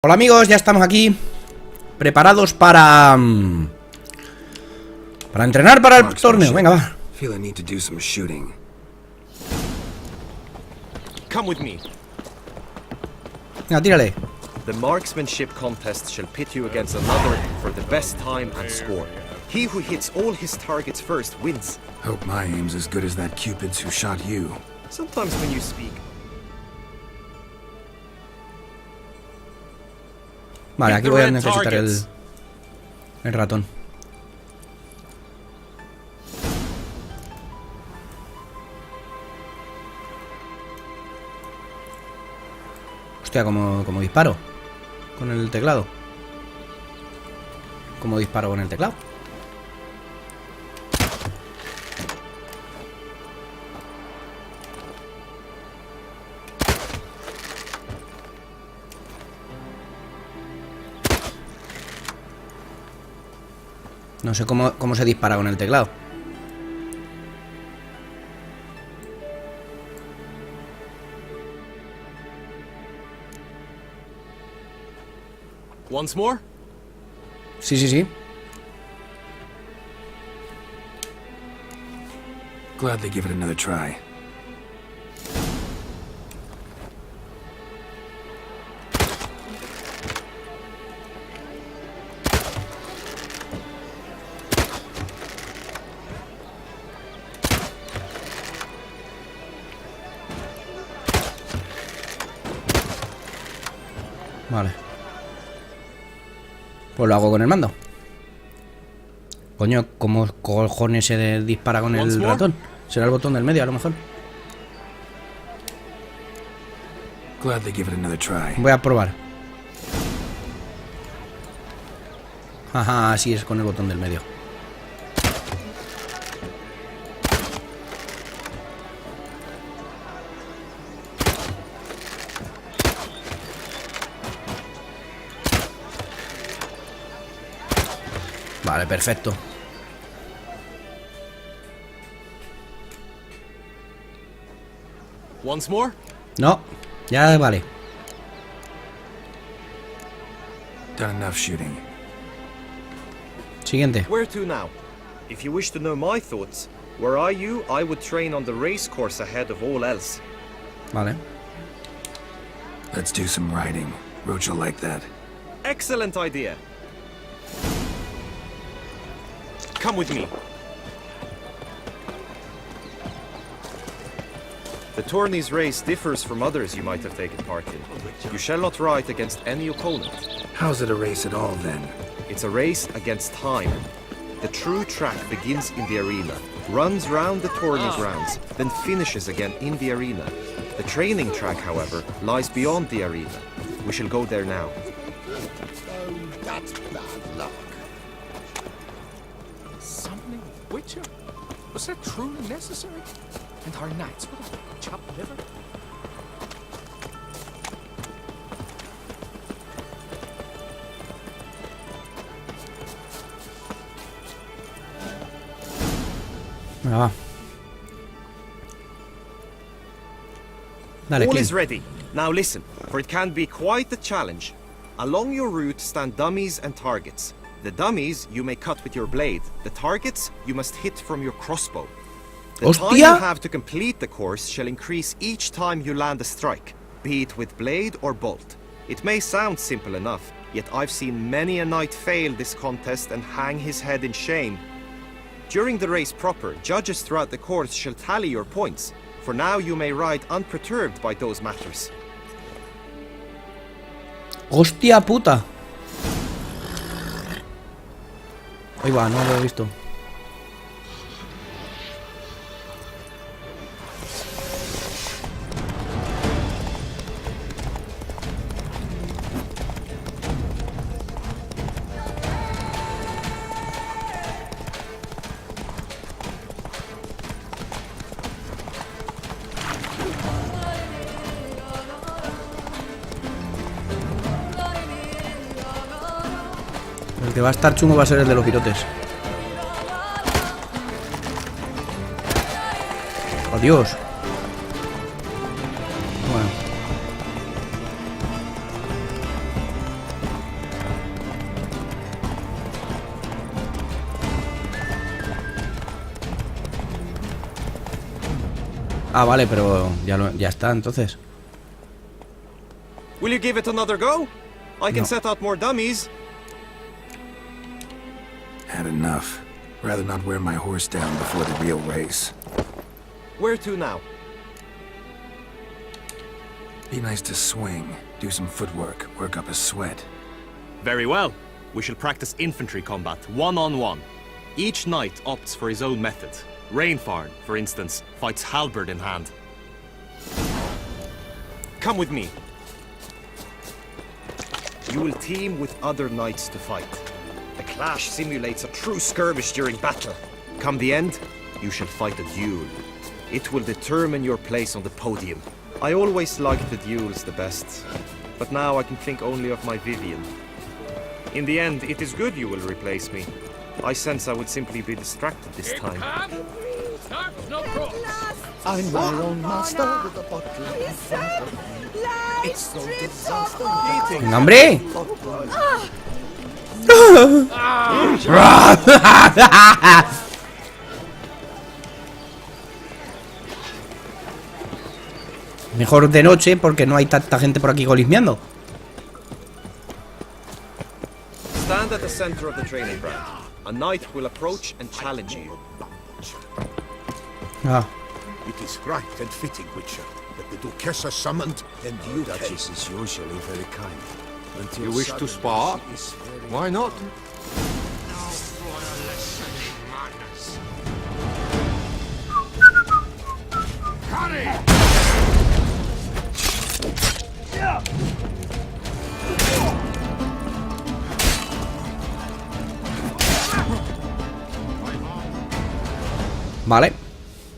Hola amigos, ya estamos aquí preparados para entrenar para el torneo. Venga, va. Venga, tírale. The marksmanship contest shall pit you against another for the best time and score. He who hits all his targets first wins. Hope my aim's as good as that Cupid's who shot you. Sometimes when you speak. Vale, aquí voy a necesitar el ratón. Hostia, como disparo con el teclado. Como disparo con el teclado. No sé cómo se dispara con el teclado. Once more? Sí. Glad they give it another try. Vale. Pues lo hago con el mando. Coño, ¿cómo cojones se dispara con el ratón? Será el botón del medio, a lo mejor. Glad they give it another try. Voy a probar. Ajá, así es con el botón del medio. Vale, perfecto. Once more? No, ya vale. Done enough shooting. Siguiente. Where to now? If you wish to know my thoughts, were I you, I would train on the race course ahead of all else. Vale. Let's do some riding. Roach will like that. Excellent idea. Come with me. The tourney's race differs from others you might have taken part in. You shall not ride against any opponent. How's it a race at all, then? It's a race against time. The true track begins in the arena, runs round the tourney grounds, then finishes again in the arena. The training track, however, lies beyond the arena. We shall go there now. Oh, that's bad luck. Something Witcher? Was that truly necessary? And our knights with a chopped liver? Venga, va. Dale, All Clint. is ready. Now listen, for it can be quite a challenge. Along your route stand dummies and targets. The dummies you may cut with your blade. The targets you must hit from your crossbow. The time you ¡Hostia! have to complete the course shall increase each time you land a strike, be it with blade or bolt. It may sound simple enough, yet I've seen many a knight fail this contest and hang his head in shame. During the race proper, judges throughout the course shall tally your points. For now you may ride unperturbed by those matters. ¡Hostia puta! Ahí va, no lo he visto. El que va a estar chungo va a ser el de los virotes. Adiós. Bueno. Ah, vale, pero ya está, entonces. Will you give it another go? I can set out more dummies. Had enough. Rather not wear my horse down before the real race. Where to now? Be nice to swing, do some footwork, work up a sweat. Very well. We shall practice infantry combat, one-on-one. Each knight opts for his own method. Rainfarn, for instance, fights halberd in hand. Come with me. You will team with other knights to fight. The clash simulates a true skirmish during battle. Come the end, you shall fight a duel. It will determine your place on the podium. I always liked the duels the best, but now I can think only of my Vivian. In the end, it is good you will replace me. I sense I would simply be distracted this time. I'm my own master with a bottle. It's so disaster. ¡Venga, hombre! Mejor de noche porque no hay tanta gente por aquí golismeando. Stand at the center of the training ground. A knight will approach and challenge you. Ah, It is right and fitting, Witcher, that the Duchessa summoned and you came. is usually very kind. Until You wish to suddenly spar? she is very Why not? vale.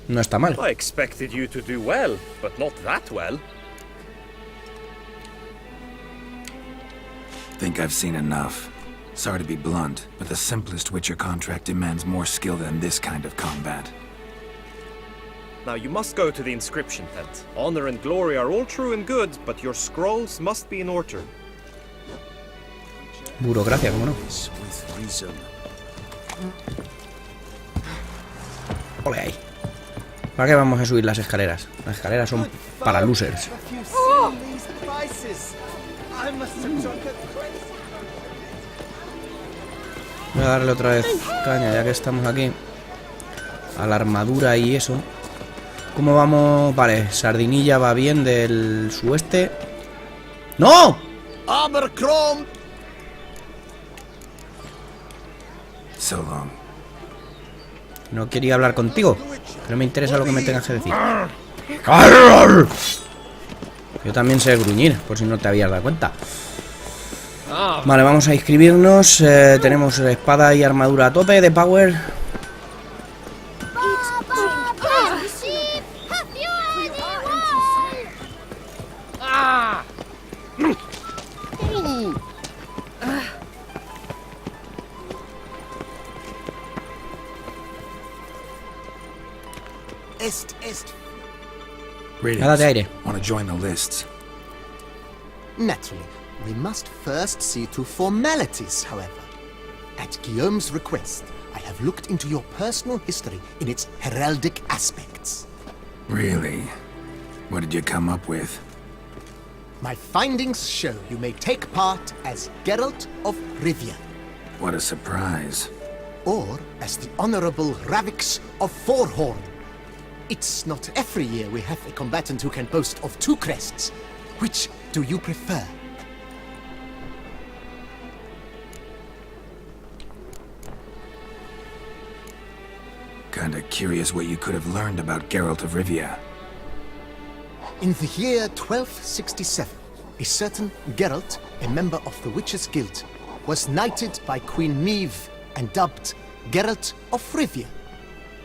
No está mal. I expected you to do well, but not that well. Think I've seen enough. Sorry to be blunt, but the simplest Witcher contract demands more skill than this kind of combat. Now you must go to the inscription tent. Honor and glory are all true and good, but your scrolls must be in order. Burocracia, cómo no. with reason. Ole ahí. ¿Para qué vamos a subir las escaleras? Las escaleras son para losers. Voy a darle otra vez caña, ya que estamos aquí. A la armadura y eso. ¿Cómo vamos? Vale, Sardinilla va bien del sudeste. ¡No! Abercrombie! So long. No quería hablar contigo. No me interesa lo que me tengas que decir. Yo también sé gruñir, por si no te habías dado cuenta. Vale, vamos a inscribirnos. Tenemos espada y armadura a tope de power. Nada de aire. Want to join the lists? Naturally, we must first see to formalities, however. At Guillaume's request, I have looked into your personal history in its heraldic aspects. Really? What did you come up with? My findings show you may take part as Geralt of Rivia, What a surprise. or as the Honorable Ravix of Forhorn. It's not every year we have a combatant who can boast of 2 crests. Which do you prefer? Kinda curious what you could have learned about Geralt of Rivia. In the year 1267, a certain Geralt, a member of the Witches' Guild, was knighted by Queen Neve and dubbed Geralt of Rivia.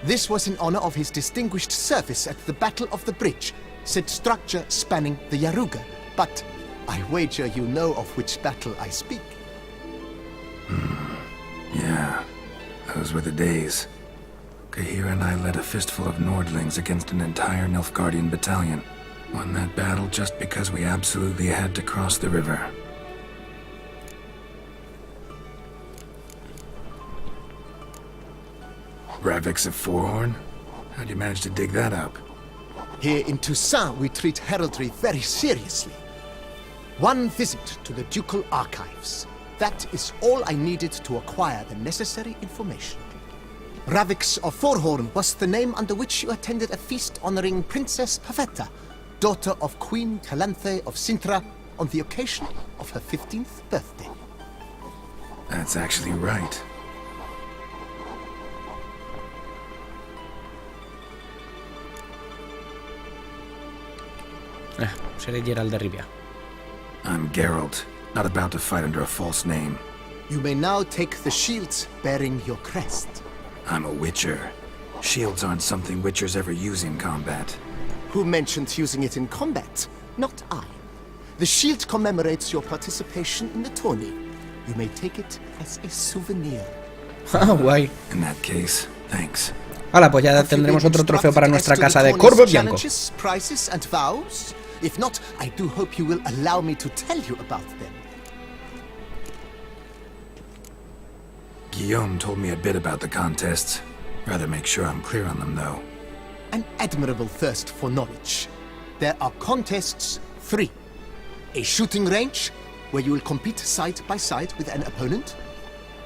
This was in honor of his distinguished service at the Battle of the Bridge, said structure spanning the Yaruga. But I wager you know of which battle I speak. Yeah, those were the days. Kahira and I led a fistful of Nordlings against an entire Nilfgaardian battalion. Won that battle just because we absolutely had to cross the river. Ravix of Forhorn? How'd you manage to dig that up? Here in Toussaint, we treat heraldry very seriously. One visit to the ducal archives. That is all I needed to acquire the necessary information. Ravix of Forhorn was the name under which you attended a feast honoring Princess Pavetta, daughter of Queen Calanthe of Sintra, on the occasion of her 15th birthday. That's actually right. Seré Geralt de Rivia. I'm Geralt, not about to fight under a false name. You may now take the shield bearing your crest. I'm a witcher. Shields aren't something witchers ever use in combat. Who mentioned using it in combat? Not I. The shield commemorates your participation in the tourney. You may take it as a souvenir. Ah, guay. In that case, thanks. Hala, pues ya tendremos otro trofeo para nuestra casa de Corvo Bianco. Prizes and vows? If not, I do hope you will allow me to tell you about them. Guillaume told me a bit about the contests. Rather make sure I'm clear on them, though. An admirable thirst for knowledge. There are contests 3. A shooting range, where you will compete side by side with an opponent.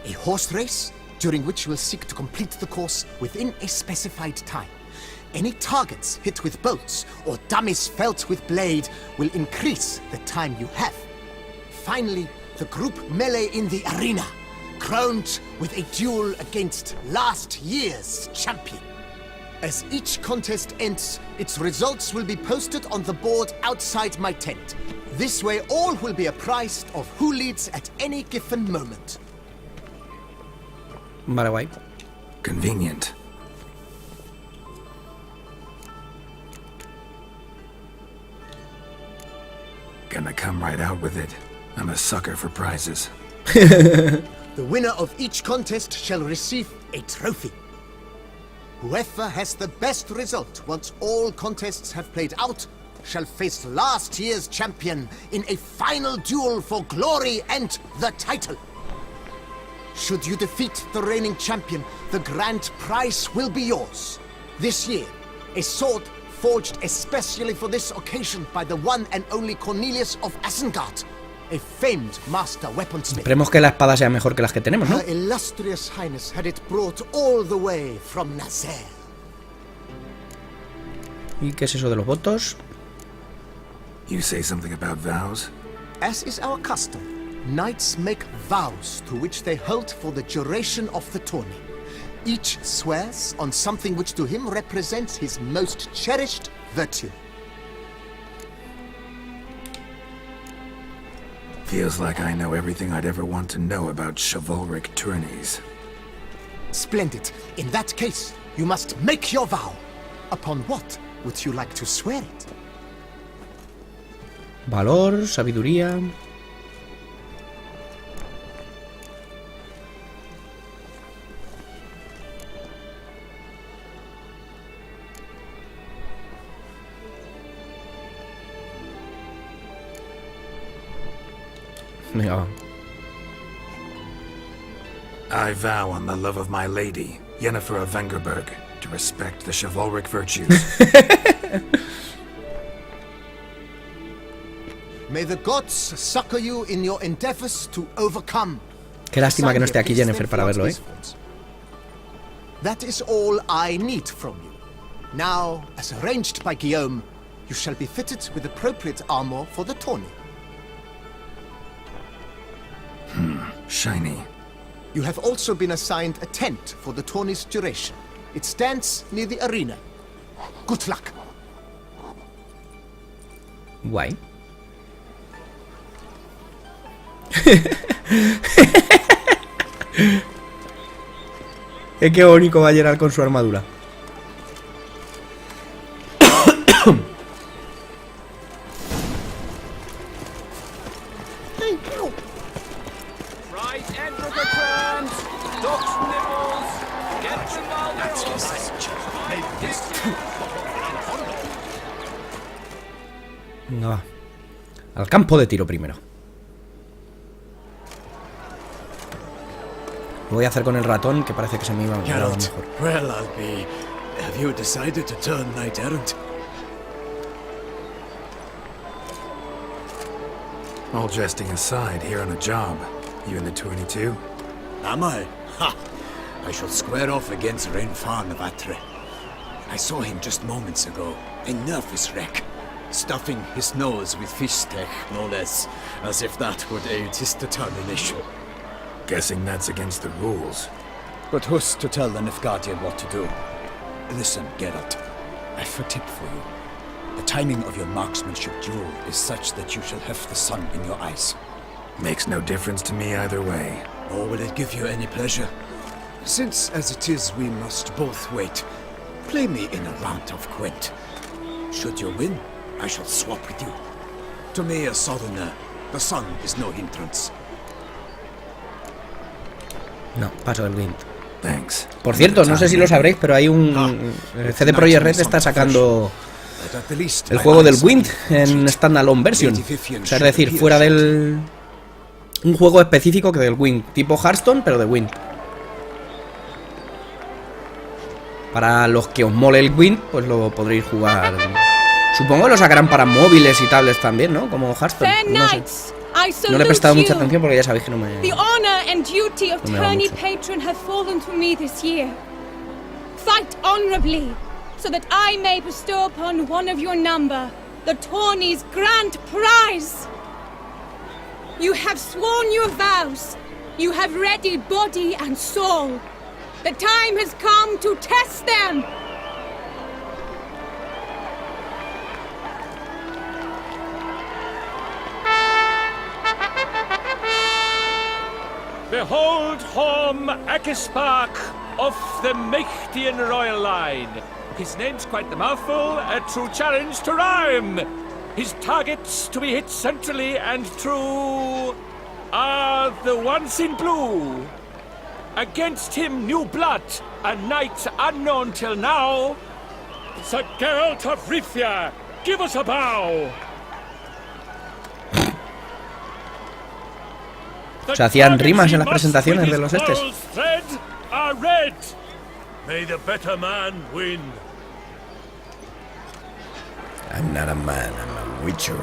A horse race, during which you will seek to complete the course within a specified time. Any targets hit with bolts or dummies felt with blade will increase the time you have. Finally, the group melee in the arena, crowned with a duel against last year's champion. As each contest ends, its results will be posted on the board outside my tent. This way all will be apprised of who leads at any given moment. Vale, guay. Convenient. Gonna come right out with it. I'm a sucker for prizes. The winner of each contest shall receive a trophy. Whoever has the best result once all contests have played out shall face last year's champion in a final duel for glory and the title. Should you defeat the reigning champion, the grand prize will be yours. This year, a sword forged especially for this occasion by the one and only Cornelius of Asengard, a famed master weaponsmith. Esperemos que la espada sea mejor que las que tenemos, ¿no? Her illustrious highness had it brought all the way from Nazaire. ¿Y qué es eso de los votos? You say something about vows? As is our custom, knights make vows to which they hold for the duration of the tourney. Each swears on something which to him represents his most cherished virtue. Feels like I know everything I'd ever want to know about chivalric tourneys. Splendid. In that case, you must make your vow. Upon what would you like to swear it? Valor, sabiduría. Venga, va. I vow on the love of my lady, Yennefer of Vengerberg, to respect the chivalric virtues. May the gods succor you in your endeavors to overcome. Qué lástima que no esté aquí Yennefer para verlo, ¿eh? That is all I need from you. Now, as arranged by Guillaume, you shall be fitted with appropriate armor for the tourney. Shiny. You have also been assigned a tent for the tourney's duration. It stands near the arena. Good luck. Guay. Qué bonito va a llegar con su armadura. Venga, va. Al campo de tiro primero. Lo voy a hacer con el ratón, que parece que se me iba a Geralt, mejor. well, I'll be. Have you decided to turn knight errant? All jesting aside, here on a job. You in the tourney too? Am I? Ha! I shall square off against Renfan of Atre. I saw him just moments ago. A nervous wreck. Stuffing his nose with fish steak, no less. As if that would aid his determination. Guessing that's against the rules. But who's to tell the Nilfgaardian what to do? Listen, Geralt. I've a tip for you. The timing of your marksmanship duel is such that you shall have the sun in your eyes. Makes no difference to me either way. Or will it give you any pleasure? Since, as it is, we must both wait, play me in a round of Gwent. Should you win, I shall swap with you. To me, a southerner, the sun is no hindrance. No, paso del Wind. Thanks. Por cierto, no sé si lo sabréis, pero hay un... CD Projekt Red está sacando el juego del Wind en standalone version. O sea, es decir, fuera del... un juego específico que del Wind. Tipo Hearthstone, pero de Wind. Para los que os mole el Wind, pues lo podréis jugar. Supongo que lo sacarán para móviles y tablets también, ¿no? Como Hearthstone. No sé. No le he prestado mucha atención porque ya sabéis que no me... The honor and duty of tourney patron have fallen to me this year. Fight honorably, so that I may bestow upon one of your number the tourney's grand prize. You have sworn your vows. You have ready body and soul. The time has come to test them. Behold Horm Akispark of the Mechtian royal line. His name's quite the mouthful, a true challenge to rhyme. His targets to be hit centrally and true are the ones in blue. Against him new blood, a knight unknown till now. Sir Geralt of Rivia, give us a bow. Se hacían rimas en las presentaciones de los estes. May the better man win. I'm not a man, I'm a witcher.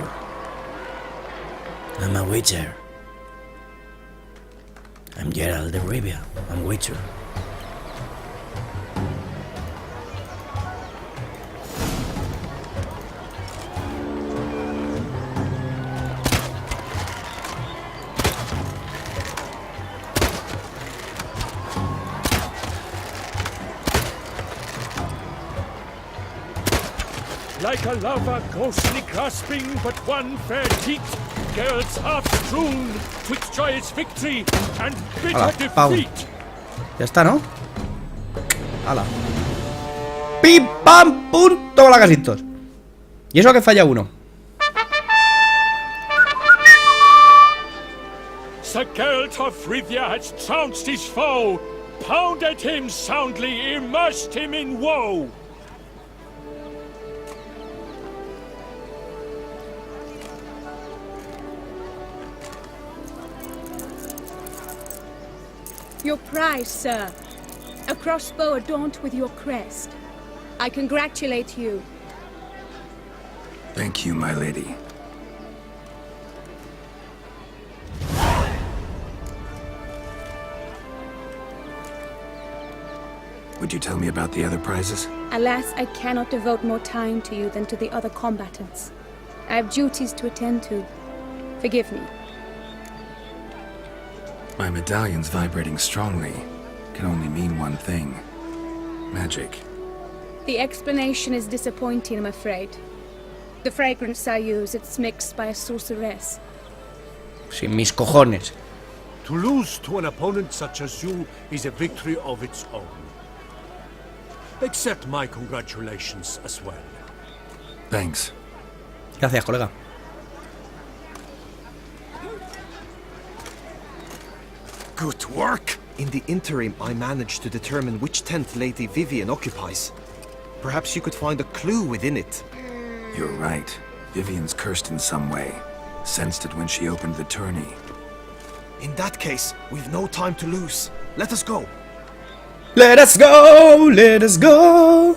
I'm a witcher. I'm Geralt de Rivia, I'm witcher. Like a lover ghostly grasping but one fair cheek, Geralt's half strewn twixt joyous victory and bitter defeat. Ya está, ¿no? ¡Hala! ¡Pim, pam, pum! Toma casitos. Y eso que falla uno. Sir Geralt of Rivia has trounced his foe, pounded him soundly, immersed him in woe. Your prize, sir. A crossbow adorned with your crest. I congratulate you. Thank you, my lady. Would you tell me about the other prizes? Alas, I cannot devote more time to you than to the other combatants. I have duties to attend to. Forgive me. My medallion's vibrating strongly. Can only mean one thing. Magic. The explanation is disappointing, I'm afraid. The fragrance I use, it's mixed by a sorceress. Sin mis cojones. To lose to an opponent such as you is a victory of its own. Accept my congratulations as well. Thanks. Gracias, colega. Good work! In the interim, I managed to determine which tent Lady Vivian occupies. Perhaps you could find a clue within it. You're right. Vivian's cursed in some way. Sensed it when she opened the tourney. In that case, we've no time to lose. Let us go! Let us go! Let us go!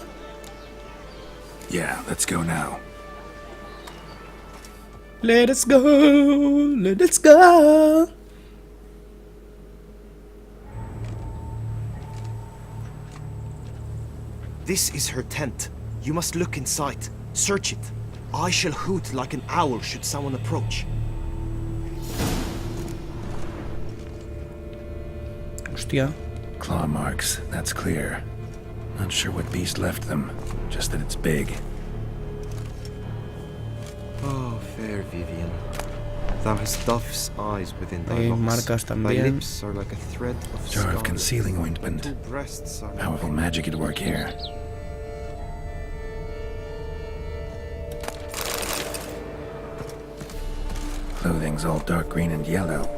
Yeah, let's go now. Let us go, let us go. This is her tent. You must look inside. Search it. I shall hoot like an owl should someone approach. Hostia. Claw marks, that's clear. Not sure what beast left them, just that it's big. Oh, fair Vivian. Thou hast dove's eyes within thy Hay locks. marcas Thy también. lips are like a thread of Jar of scarlet. concealing Two ointment. breasts are Powerful magic at work here. Clothing's all dark green and yellow.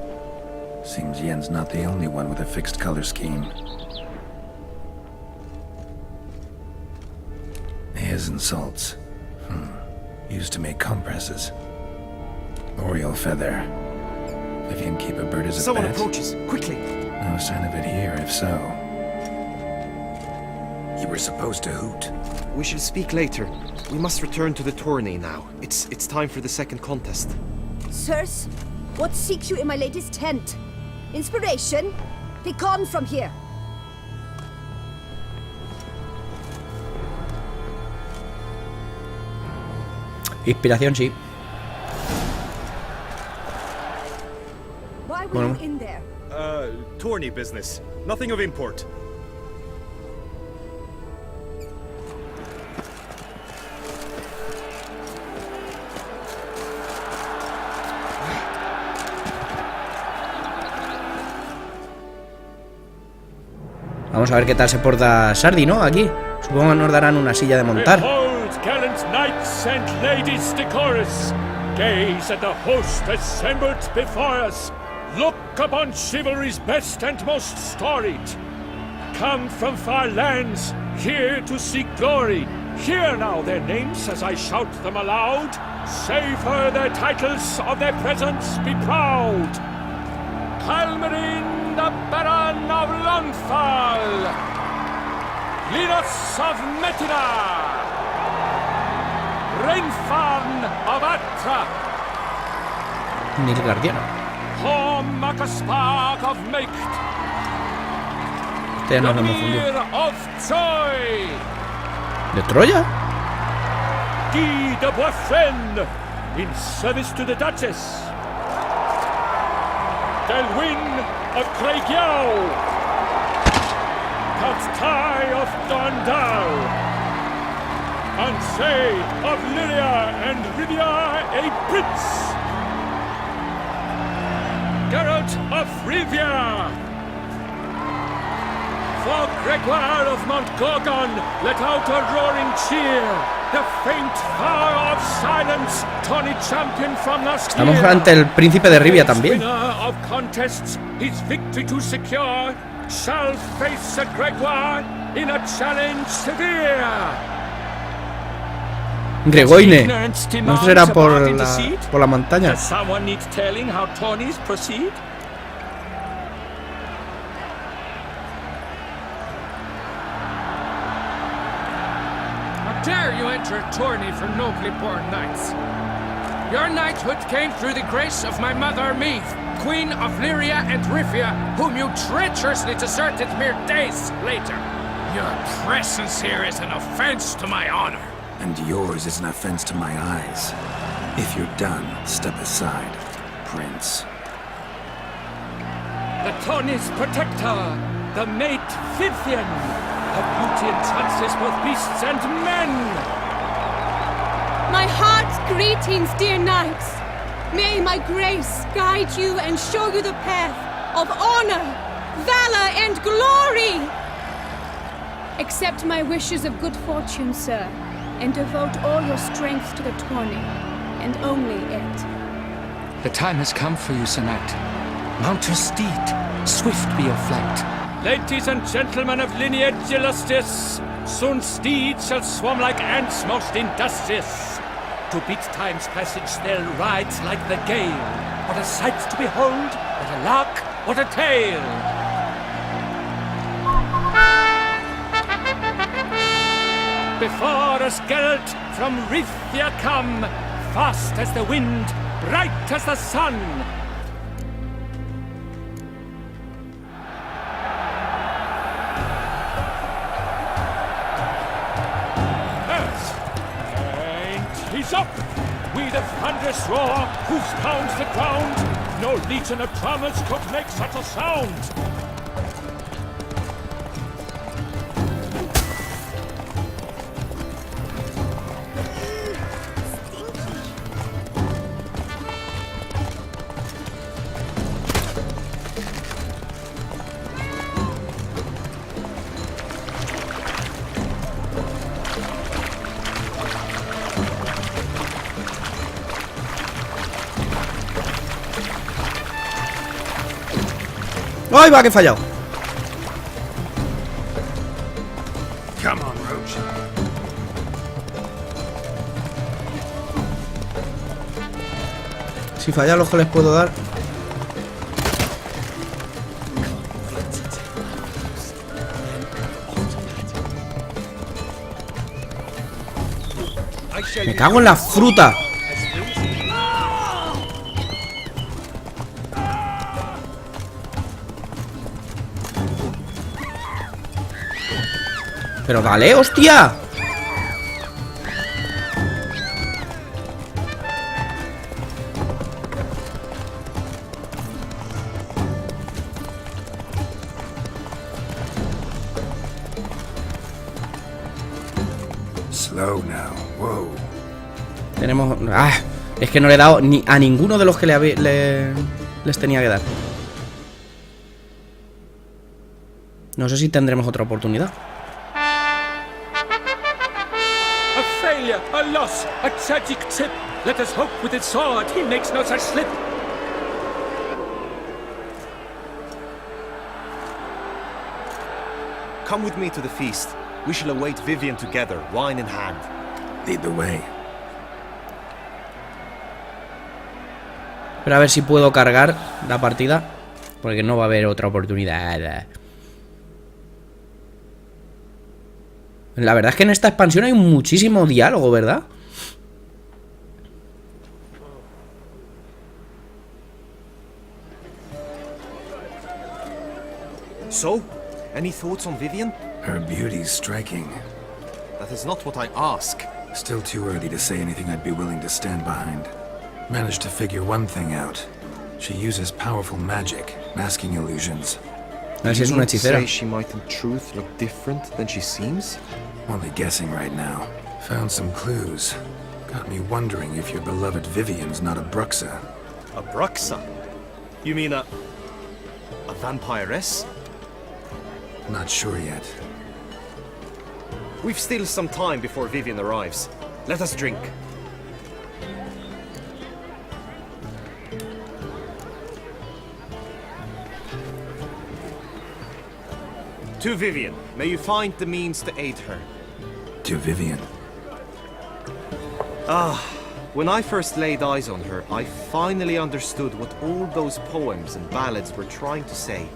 Seems Yen's not the only one with a fixed color scheme. Hairs and salts. Used to make compresses. Oriole feather. Vivian keep a bird as a Someone pet? approaches. Quickly. No sign of it here, if so. You were supposed to hoot. We shall speak later. We must return to the tourney now. It's time for the second contest. Sirs, what seeks you in my latest tent? Inspiration? Begone from here. Inspiración, sí. Why were Bueno. you in there? Tourney business. Nothing of import. Vamos a ver qué tal se porta Sardi, ¿no? Aquí. Supongo que nos darán una silla de montar. Behold, gallant knights and ladies decorous, gaze at the host assembled before us. Look upon chivalry's best and most storied. Come from far lands, here to seek glory. Hear now their names as I shout them aloud. Savor their titles, of their presence be proud. Halmarin, the Baron of Lonfal, Linus of Metina, Reinfarn of Atra, Nilgardiano. Macaspark of Macht, Este no lo hemos fundido. Lamir of Joy, ¿De Troya? Guy de Boisfren, in service to the Duchess, Delwyn of Craigiau, Count Tai of Dondal, Ansay of Lyria and Rivia a prince, Geralt of Rivia, for Gregoire of Montgorgon let out a roaring cheer, the faint fire of silence, Tawny champion from last year. Estamos ante el príncipe de Rivia también. Winner of contests, his victory to secure, shall face a Gregoire in a challenge severe. Gregoine. ¿No será por la montaña? Does someone need telling how tourneys proceed? How dare you enter a tourney for nobly born knights? Your knighthood came through the grace of my mother Meve, Queen of Lyria and Rivia, whom you treacherously deserted mere days later. Your presence here is an offense to my honor. And yours is an offense to my eyes. If you're done, step aside, Prince. The tourney's protector, the mate Vivian, her beauty entrances both beasts and men. My heart's greetings, dear knights. May my grace guide you and show you the path of honor, valor, and glory. Accept my wishes of good fortune, sir, and devote all your strength to the tourney, and only it. The time has come for you, Sir Knight. Mount your steed. Swift be your flight. Ladies and gentlemen of lineage illustrious, soon steeds shall swarm like ants most industrious. To beat time's passage they'll ride like the gale. What a sight to behold, what a lark, what a tale! Before us Geralt from Rivia come, fast as the wind, bright as the sun. Yes, and he's up. With a thunderous roar, hoofs pounds the ground. No legion of drummers could make such a sound. ¡Ay, va, que he fallado! Come on, Roach. Si falla los que les puedo dar. Me cago en la fruta. Pero dale, hostia. Slow now. Whoa. Tenemos... ¡Ah! Es que no le he dado ni a ninguno de los que les tenía que dar. No sé si tendremos otra oportunidad. A loss, a tragic tip. Let us hope with its sword he makes no such slip. Come with me to the feast. We shall await Vivian together, wine in hand. Lead the way. Pero a ver si puedo cargar la partida, porque no va a haber otra oportunidad. La verdad es que en esta expansión hay muchísimo diálogo, ¿verdad? So, any thoughts on Vivian? Her beauty's striking. That is not what I ask. Still too early to say anything I'd be willing to stand behind. Managed to figure one thing out. She uses powerful magic, masking illusions. A ver si es una hechicera. Say she might in truth look different than she seems? Only guessing right now. Found some clues. Got me wondering if your beloved Vivian's not a bruxa. A bruxa? You mean a vampiress? Not sure yet. We've still some time before Vivian arrives. Let us drink. To Vivian, may you find the means to aid her. To Vivian. When I first laid eyes on her, I finally understood what all those poems and ballads were trying to say.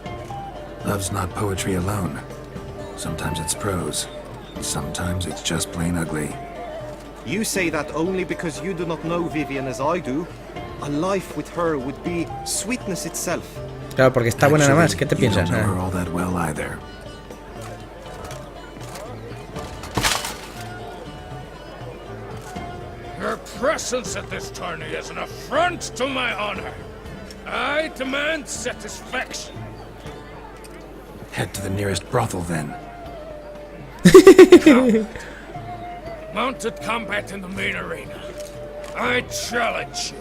Love's not poetry alone. Sometimes it's prose. Sometimes it's just plain ugly. You say that only because you do not know Vivian as I do. A life with her would be sweetness itself. Claro, porque está buena nada más. ¿Qué te piensas? You don't know her all that well either. Your presence at this tourney is an affront to my honor. I demand satisfaction. Head to the nearest brothel then. Mounted combat in the main arena. I challenge you.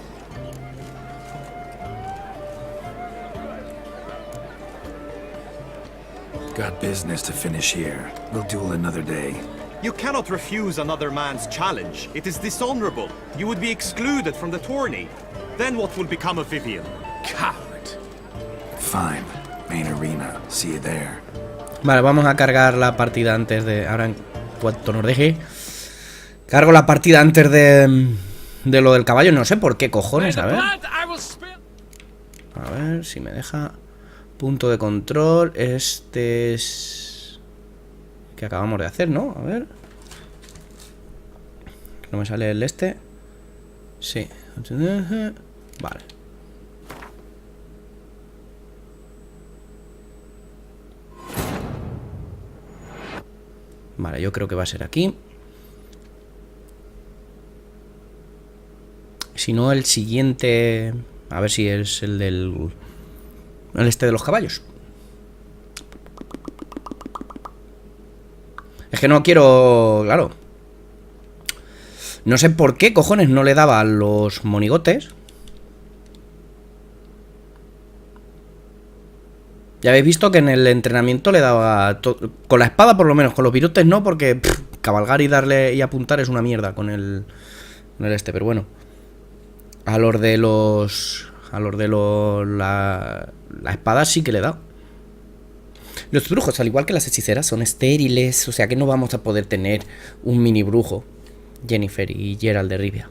Got business to finish here. We'll duel another day. You cannot refuse another man's challenge. It is dishonorable. You would be excluded from the tourney. Then what will become of Vivian? Coward. Fine. Main arena. See you there. Vale, vamos a cargar la partida antes de... Ahora en cuanto nos deje. Cargo la partida antes de lo del caballo. No sé por qué cojones, a ver. A ver si me deja. Punto de control. Este es... que acabamos de hacer, ¿no? A ver. No me sale el este. Sí. Vale. Vale, yo creo que va a ser aquí. Si no, el siguiente... A ver si es el del... El este de los caballos. Es que no quiero... Claro. No sé por qué cojones no le daba a los monigotes. Ya habéis visto que en el entrenamiento le daba... Con la espada por lo menos, con los virotes no, porque cabalgar y darle y apuntar es una mierda con el este, pero bueno. A los de los... La espada sí que le da. Los brujos, al igual que las hechiceras, son estériles, o sea que no vamos a poder tener un mini brujo. Jennifer y Geralt de Rivia.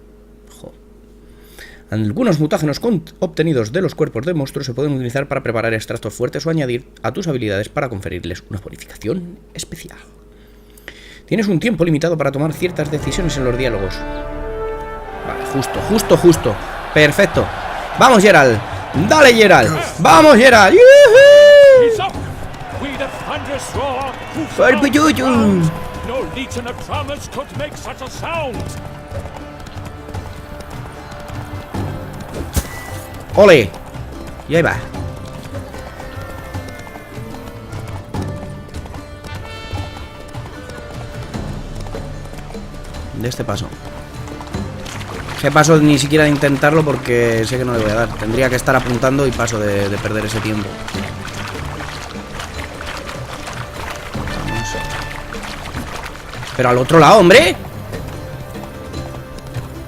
Algunos mutágenos obtenidos de los cuerpos de monstruos se pueden utilizar para preparar extractos fuertes o añadir a tus habilidades para conferirles una bonificación especial. Tienes un tiempo limitado para tomar ciertas decisiones en los diálogos. Vale, justo. Perfecto. ¡Vamos, Geralt! ¡Dale, Geralt! ¡Vamos, Geralt! ¡Ole! Y ahí va. De este paso. Que paso ni siquiera de intentarlo porque sé que no le voy a dar. Tendría que estar apuntando y paso de perder ese tiempo. Vamos. Pero al otro lado, hombre.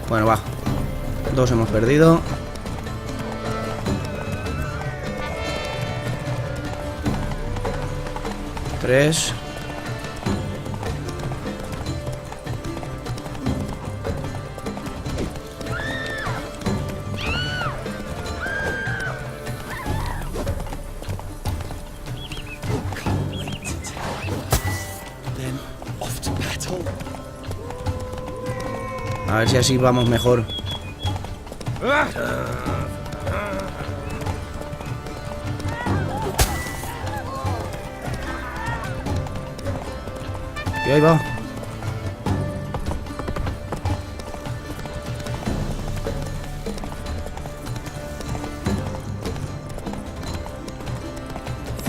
Bueno, va. 2 hemos perdido. Tres. A ver si así vamos mejor. Y ahí va.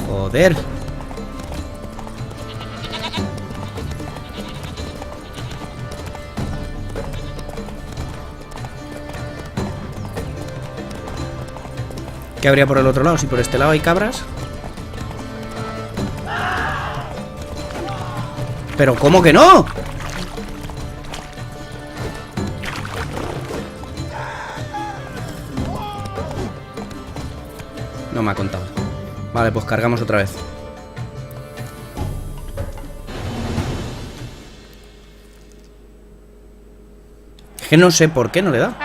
Joder. ¿Qué habría por el otro lado? Si por este lado hay cabras. ¿Pero cómo que no? No me ha contado. Vale, pues cargamos otra vez. Es que no sé por qué no le da.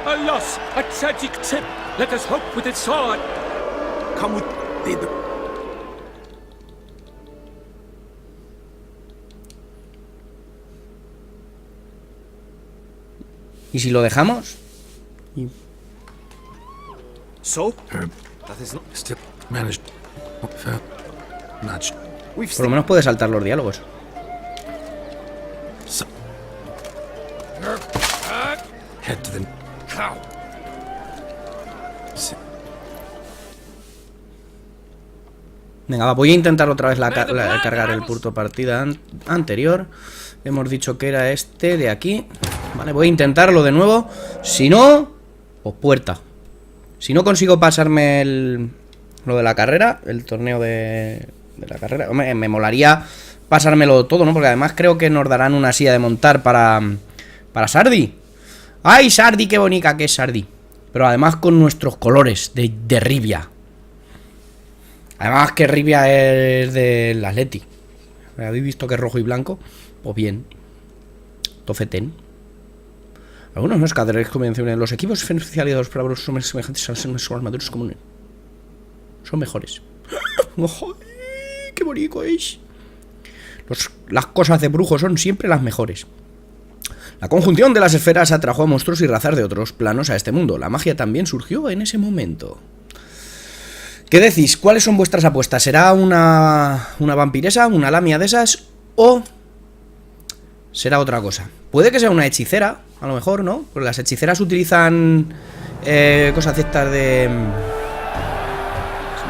A loss, a tragic tip. Let us hope with its sword. Come with me. ¿Y si lo dejamos? So? That is not still managed. Not por lo menos puede saltar los diálogos. so. Head to the Venga, va, voy a intentar otra vez cargar el punto partida anterior. Hemos dicho que era este de aquí. Vale, voy a intentarlo de nuevo. Si no, pues puerta. Si no consigo pasarme lo de la carrera, el torneo de la carrera, hombre, me molaría pasármelo todo, ¿no? Porque además creo que nos darán una silla de montar para Sardi. ¡Ay, Sardi, qué bonita que es Sardi! Pero además con nuestros colores de Rivia. Además que Rivia es del Atleti. ¿Habéis visto que es rojo y blanco? Pues bien. Tofetén. Algunos mercaderes convencionales. Los equipos especializados para los hombres semejantes a los armaduras comunes son mejores. ¡Qué bonito es! Las cosas de brujo son siempre las mejores. La conjunción de las esferas atrajo a monstruos y razas de otros planos a este mundo. La magia también surgió en ese momento. ¿Qué decís? ¿Cuáles son vuestras apuestas? ¿Será una vampiresa, una lamia de esas o será otra cosa? Puede que sea una hechicera, a lo mejor, ¿no? Porque las hechiceras utilizan cosas estas de...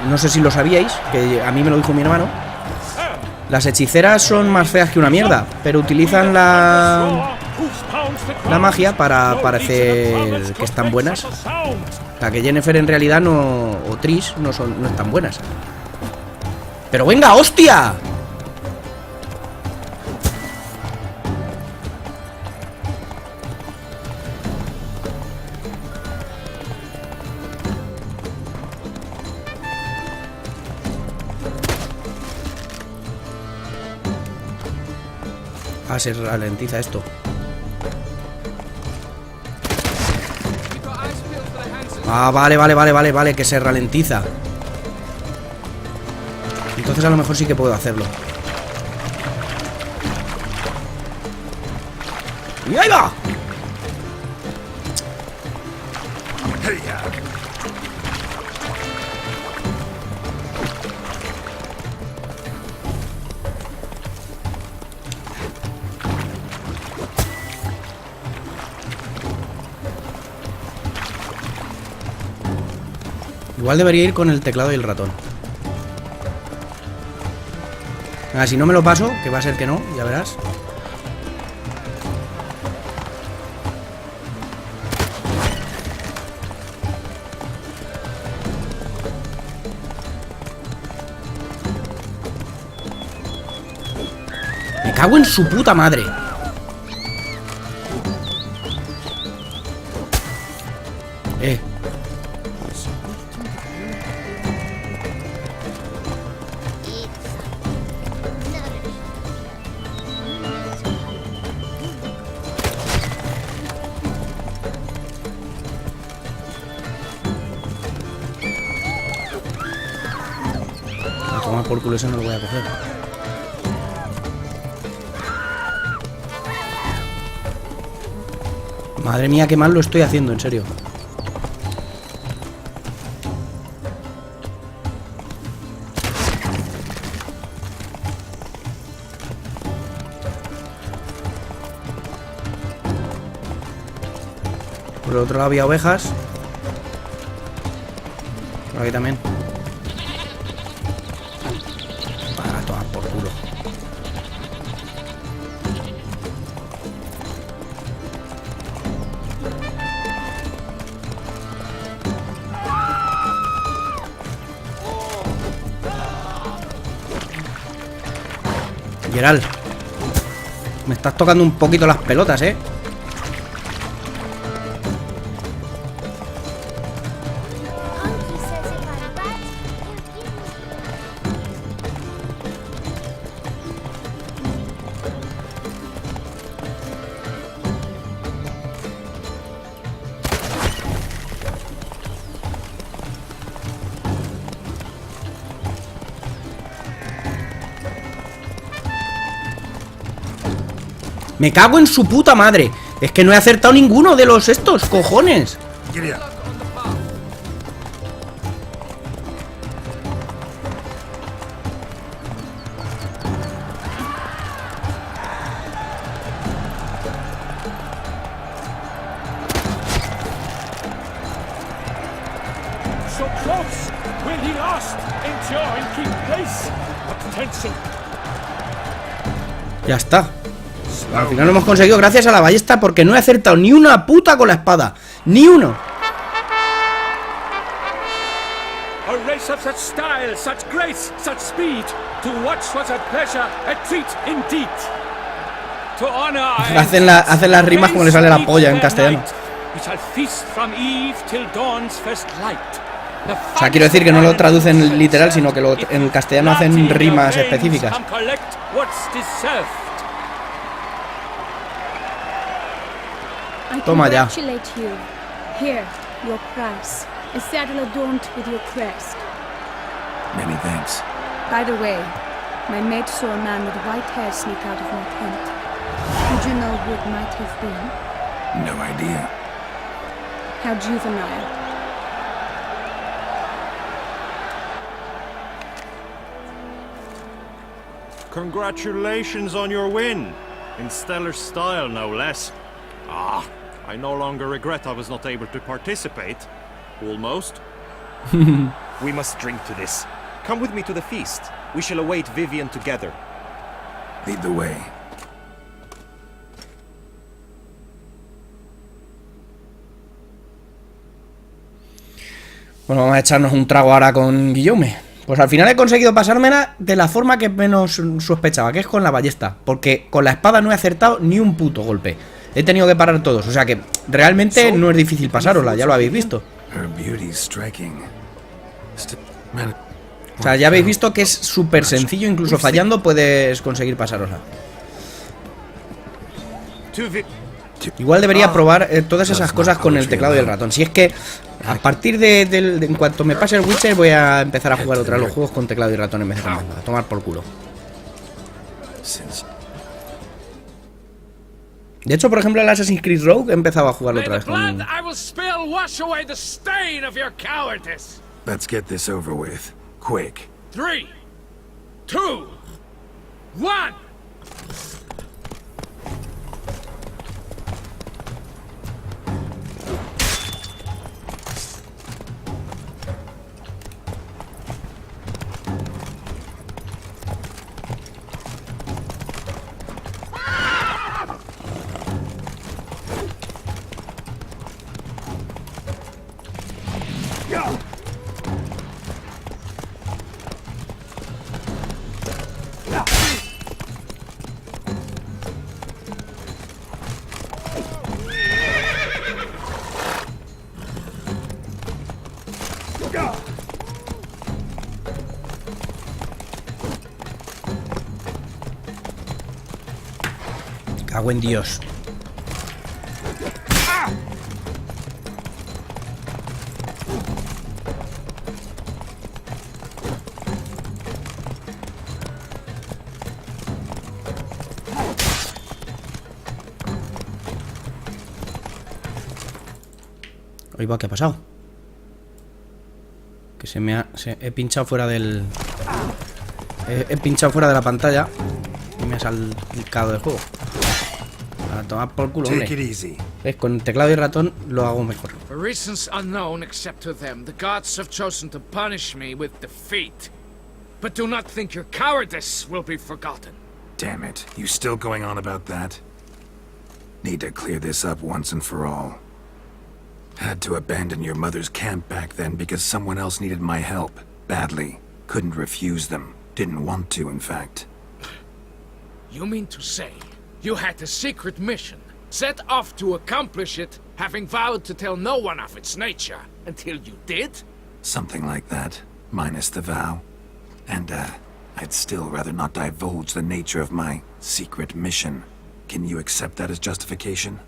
No sé si lo sabíais, que a mí me lo dijo mi hermano. Las hechiceras son más feas que una mierda, pero utilizan la magia para parecer que están buenas. O sea, que Jennifer en realidad no... o Trish no están buenas. ¡Pero venga, hostia! Ah, se ralentiza esto. Ah, vale, que se ralentiza. Entonces a lo mejor sí que puedo hacerlo. ¡Y ahí va! Igual debería ir con el teclado y el ratón. Ah, si no me lo paso, que va a ser que no, ya verás. Me cago en su puta madre. Por culo, eso no lo voy a coger. Madre mía, qué mal lo estoy haciendo, en serio. Por el otro lado había ovejas. Por aquí también. Geralt, me estás tocando un poquito las pelotas, ¿eh? Me cago en su puta madre. Es que no he acertado ninguno de los estos, cojones. Ya está. Al final lo hemos conseguido gracias a la ballesta, porque no he acertado ni una puta con la espada. Ni uno. Hacen las rimas como le sale la polla en castellano. O sea, quiero decir que no lo traducen literal, sino que en castellano hacen rimas específicas. Toma ya. Many thanks. By the way, my mate saw a man with white hair sneak out of my tent. He Did you know what might have been? No idea. How juvenile. Congratulations on your win. In stellar style, no less. Ah, I no longer regret I was not able to participate. Almost. We must drink to this. Come with me to the feast. We shall await Vivian together. Lead the way. Bueno, vamos a echarnos un trago ahora con Guillaume. Pues al final he conseguido pasármela de la forma que menos sospechaba, que es con la ballesta. Porque con la espada no he acertado ni un puto golpe. He tenido que parar todos, o sea que realmente no es difícil pasárosla, ya lo habéis visto. O sea, ya habéis visto que es súper sencillo, incluso fallando puedes conseguir pasárosla. Igual debería probar todas esas cosas con el teclado y el ratón. Si es que a partir de en cuanto me pase el Witcher voy a empezar a jugar otra vez los juegos con teclado y ratón en vez de con mando. A tomar por culo. De hecho, por ejemplo, el Assassin's Creed Rogue he empezado a jugarlo otra vez con... Let's get this over with. Quick. 3, 2, 1. Cago en Dios. Oye, ¿qué ha pasado? Que he pinchado fuera del... He pinchado fuera de la pantalla y me ha salcado del juego. A tomar por culo, hombre. Con teclado y ratón lo hago mejor. For reasons unknown except to them, the gods have chosen to punish me with defeat. But do not think your cowardice will be forgotten. Damn it. You still going on about that? Need to clear this up once and for all. Had to abandon your mother's camp back then because someone else needed my help. Badly. Couldn't refuse them. Didn't want to, in fact. You mean to say you had a secret mission, set off to accomplish it, having vowed to tell no one of its nature, until you did? Something like that, minus the vow. And, I'd still rather not divulge the nature of my secret mission. Can you accept that as justification?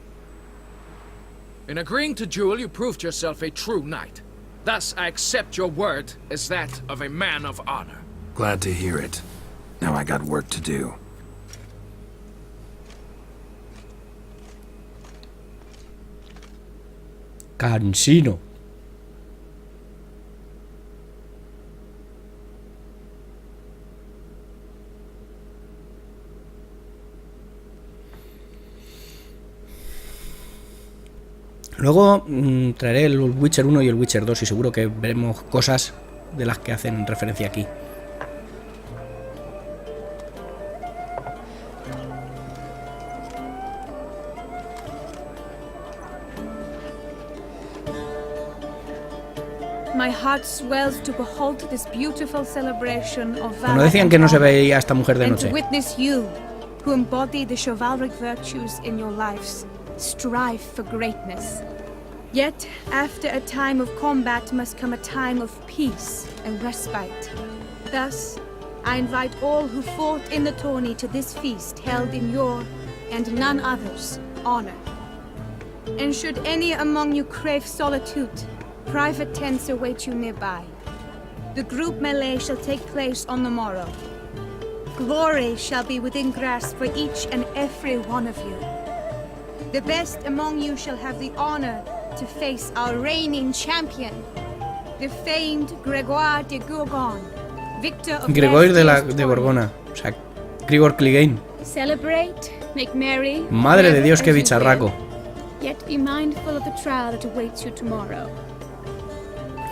In agreeing to duel, you proved yourself a true knight. Thus, I accept your word as that of a man of honor. Glad to hear it. Now I got work to do. Cansino. Luego traeré el Witcher 1 y el Witcher 2 y seguro que veremos cosas de las que hacen referencia aquí. Bueno, decían que no se veía a esta mujer de noche. Strive for greatness. Yet, after a time of combat must come a time of peace and respite. Thus, I invite all who fought in the tourney to this feast held in your, and none other's, honor. And should any among you crave solitude, private tents await you nearby. The group melee shall take place on the morrow. Glory shall be within grasp for each and every one of you. The best among you shall have the honor to face our reigning champion, the famed Grégoire de Gourgon, victor of Grégoire de Gorgona. O sea, Grigor Clegane. Celebrate, make merry. Madre de Dios, qué bicharraco. Yet be mindful of the trial that awaits you tomorrow.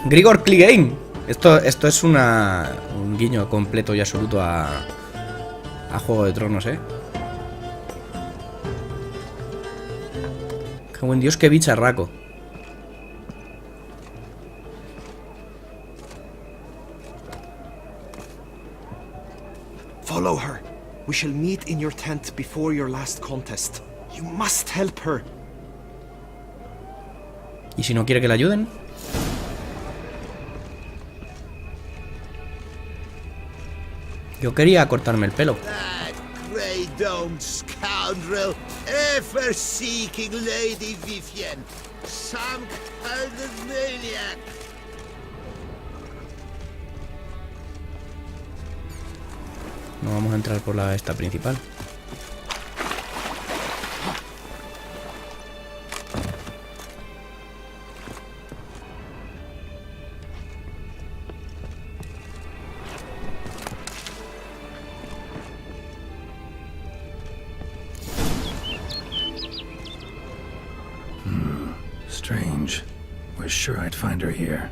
Grigor Clegane. Esto es un guiño completo y absoluto a Juego de Tronos, ¿eh? Qué buen Dios, qué bicharraco. Follow her. We shall meet in your tent before your last contest. You must help her. ¿Y si no quiere que le ayuden? Yo quería cortarme el pelo. That grey-domed scoundrel, ever seeking Lady Vivienne. Some kind of maniac. No vamos a entrar por la esta principal. Strange. Was sure I'd find her here.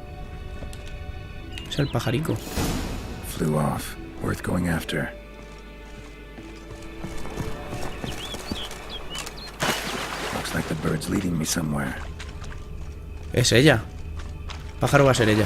Es el pajarico. Flew off. Worth going after. Looks like the bird's leading me somewhere. Es ella. Pájaro va a ser ella.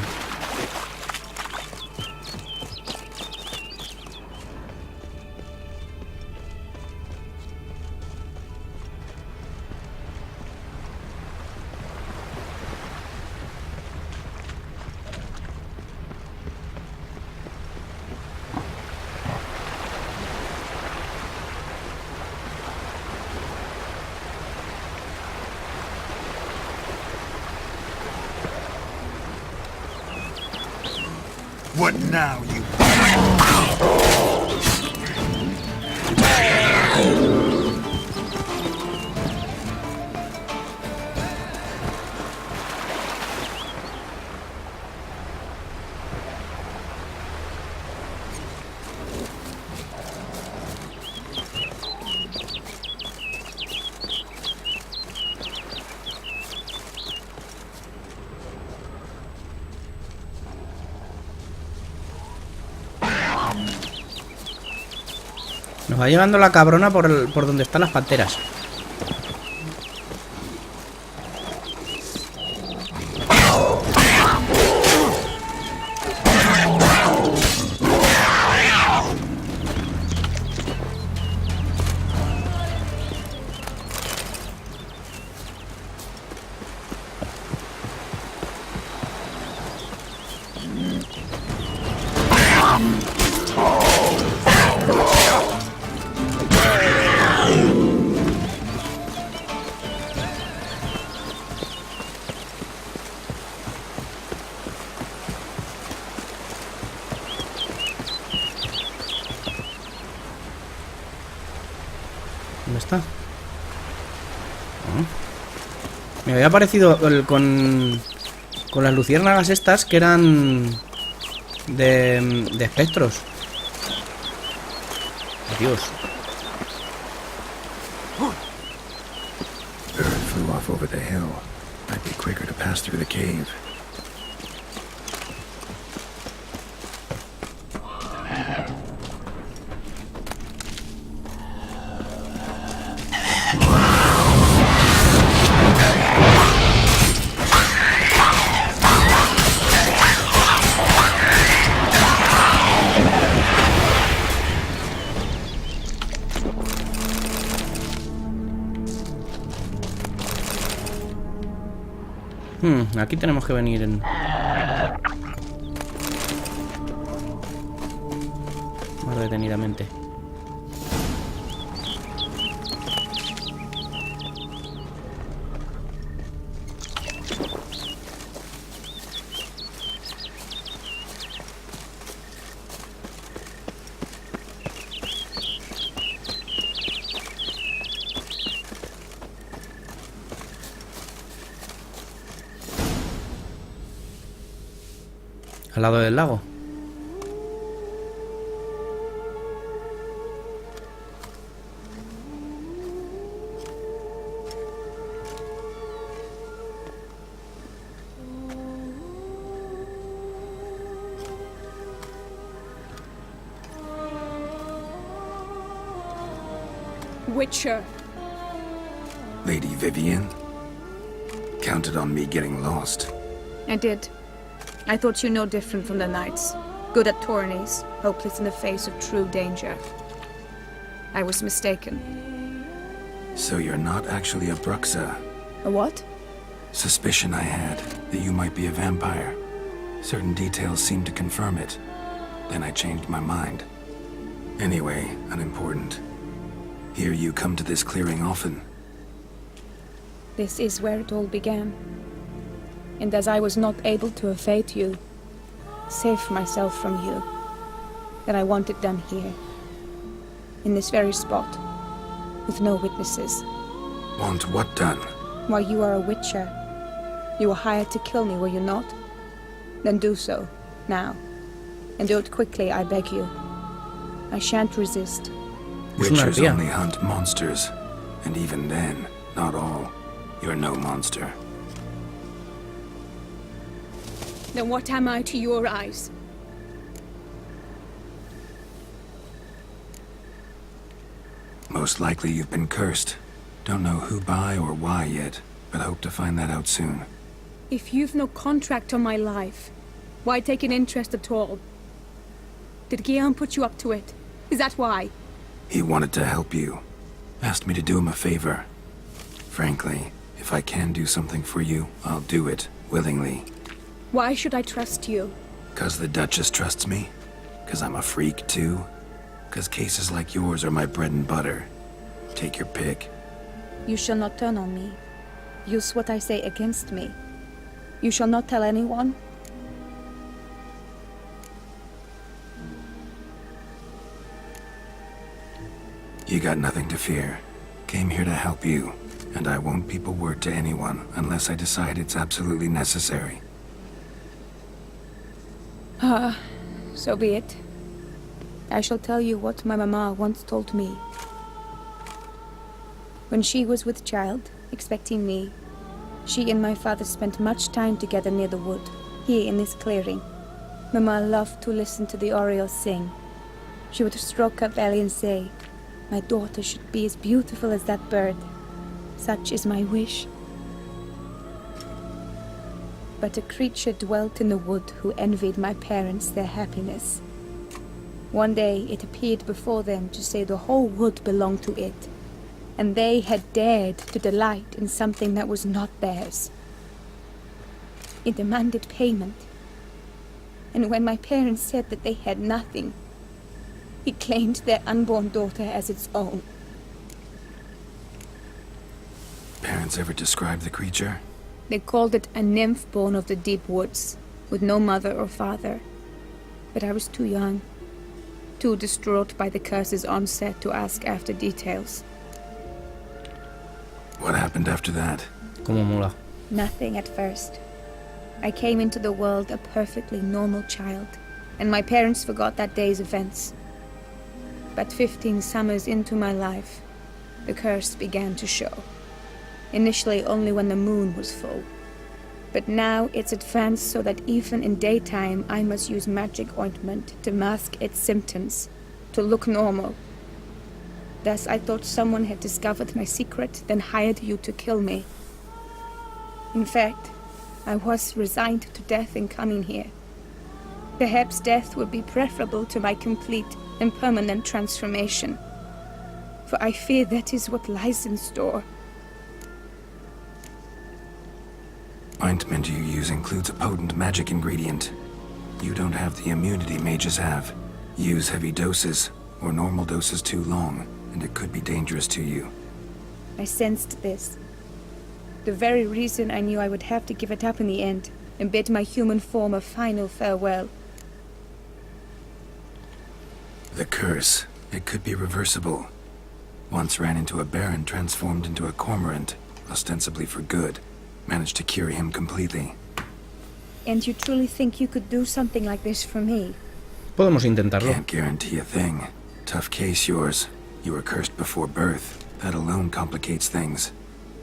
What now, you... Nos va llevando la cabrona por donde están las panteras. ¿Dónde está? Me había parecido con las luciérnagas estas que eran de espectros. Dios. Bird flew off over the hill. Might be quicker to pass through the cave. Aquí tenemos que venir más detenidamente. Al lado del lago. Witcher. Lady Vivian? Counted on me getting lost. I did. I thought you no different from the knights. Good at tourneys, hopeless in the face of true danger. I was mistaken. So you're not actually a Bruxa? A what? Suspicion I had, that you might be a vampire. Certain details seemed to confirm it. Then I changed my mind. Anyway, unimportant. Hear you come to this clearing often. This is where it all began. And as I was not able to evade you, save myself from you, that I want it done here. In this very spot. With no witnesses. Want what done? Why, you are a witcher. You were hired to kill me, were you not? Then do so, now. And do it quickly, I beg you. I shan't resist. Witchers only hunt monsters. And even then, not all. You're no monster. Then what am I to your eyes? Most likely you've been cursed. Don't know who by or why yet, but hope to find that out soon. If you've no contract on my life, why take an interest at all? Did Guillaume put you up to it? Is that why? He wanted to help you. Asked me to do him a favor. Frankly, if I can do something for you, I'll do it, willingly. Why should I trust you? 'Cause the Duchess trusts me? 'Cause I'm a freak, too? 'Cause cases like yours are my bread and butter. Take your pick. You shall not turn on me. Use what I say against me. You shall not tell anyone. You got nothing to fear. Came here to help you, and I won't peep a word to anyone unless I decide it's absolutely necessary. So be it. I shall tell you what my mama once told me. When she was with child, expecting me, she and my father spent much time together near the wood, here in this clearing. Mama loved to listen to the orioles sing. She would stroke her belly and say, "My daughter should be as beautiful as that bird. Such is my wish." But a creature dwelt in the wood who envied my parents their happiness. One day it appeared before them to say the whole wood belonged to it, and they had dared to delight in something that was not theirs. It demanded payment, and when my parents said that they had nothing, it claimed their unborn daughter as its own. Parents ever describe the creature? They called it a nymph born of the deep woods, with no mother or father. But I was too young, too distraught by the curse's onset to ask after details. What happened after that? Como mola. Nothing at first. I came into the world a perfectly normal child, and my parents forgot that day's events. But 15 summers into my life, the curse began to show. Initially only when the moon was full. But now it's advanced so that even in daytime I must use magic ointment to mask its symptoms, to look normal. Thus I thought someone had discovered my secret, then hired you to kill me. In fact, I was resigned to death in coming here. Perhaps death would be preferable to my complete and permanent transformation. For I fear that is what lies in store. Ointment you use includes a potent magic ingredient. You don't have the immunity mages have. Use heavy doses, or normal doses too long, and it could be dangerous to you. I sensed this. The very reason I knew I would have to give it up in the end, and bid my human form a final farewell. The curse, it could be reversible. Once ran into a baron transformed into a cormorant, ostensibly for good. Managed to cure him completely. And you truly think you could do something like this for me? Podemos intentarlo. Can't guarantee a thing. Tough case, yours. You were cursed before birth. That alone complicates things.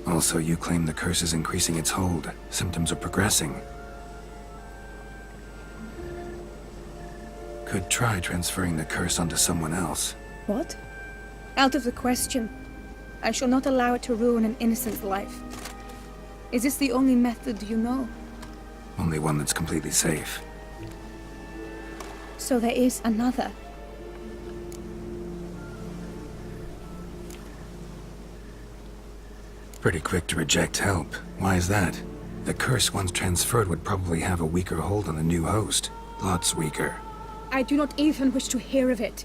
Also, you claim the curse is increasing its hold. Symptoms are progressing. Could try transferring the curse onto someone else. What? Out of the question. I shall not allow it to ruin an innocent life. Is this the only method you know? Only one that's completely safe. So there is another. Pretty quick to reject help. Why is that? The curse once transferred would probably have a weaker hold on the new host. Lots weaker. I do not even wish to hear of it.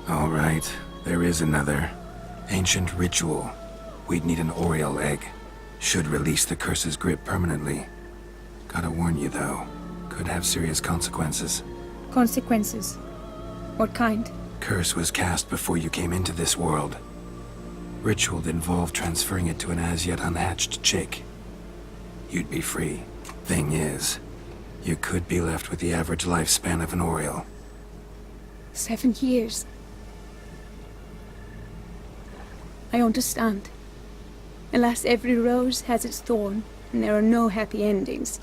All right, there is another. Ancient ritual. We'd need an Oriole egg. Should release the curse's grip permanently. Gotta warn you though, could have serious consequences. Consequences? What kind? Curse was cast before you came into this world. Ritual that involved transferring it to an as-yet unhatched chick. You'd be free. Thing is, you could be left with the average lifespan of an Oriole. 7 years. I understand. Alas, every rose has its thorn, and there are no happy endings.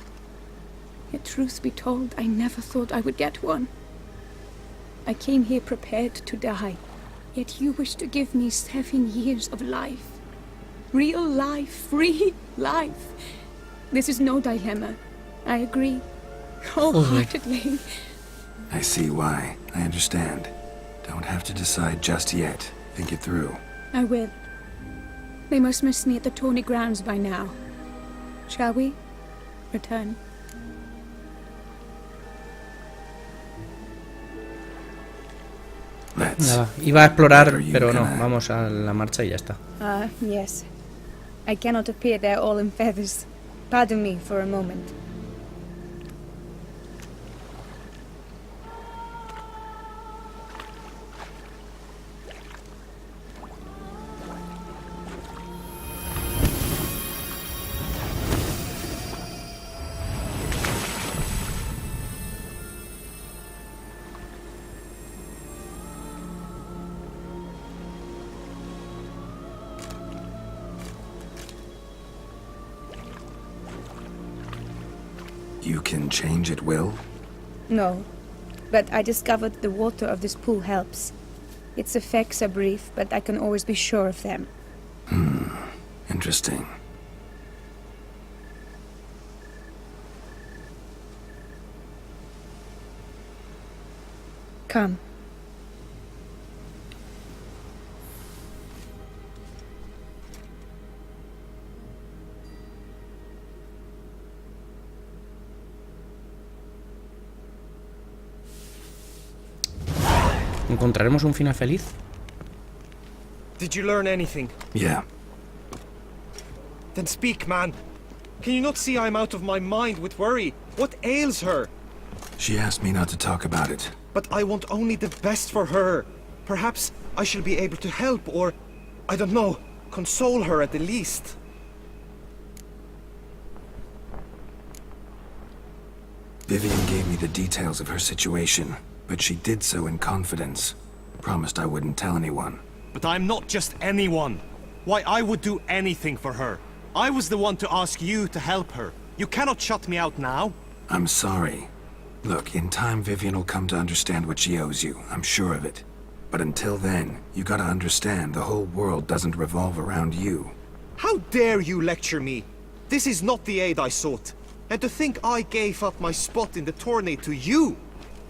Yet truth be told, I never thought I would get one. I came here prepared to die, yet you wish to give me 7 years of life. Real life, free life. This is no dilemma. I agree. Wholeheartedly. I see why. I understand. Don't have to decide just yet. Think it through. I will. They must miss me at the tourney grounds by now. Shall we return? Nada, iba a explorar, pero no, vamos a la marcha y ya está. Yes. I cannot appear there all in feathers. Pardon me for a moment. You can change at will? No, but I discovered the water of this pool helps. Its effects are brief, but I can always be sure of them. Interesting. Come. ¿Encontraremos un final feliz? Did you learn anything? Yeah. Then speak, man. Can you not see I'm out of my mind with worry? What ails her? She asked me not to talk about it. But I want only the best for her. Perhaps I shall be able to help or, I don't know, console her at the least. Vivian gave me the details of her situation, but she did so in confidence. Promised I wouldn't tell anyone. But I'm not just anyone. Why, I would do anything for her. I was the one to ask you to help her. You cannot shut me out now. I'm sorry. Look, in time Vivian will come to understand what she owes you. I'm sure of it. But until then, you gotta understand the whole world doesn't revolve around you. How dare you lecture me? This is not the aid I sought. And to think I gave up my spot in the tourney to you!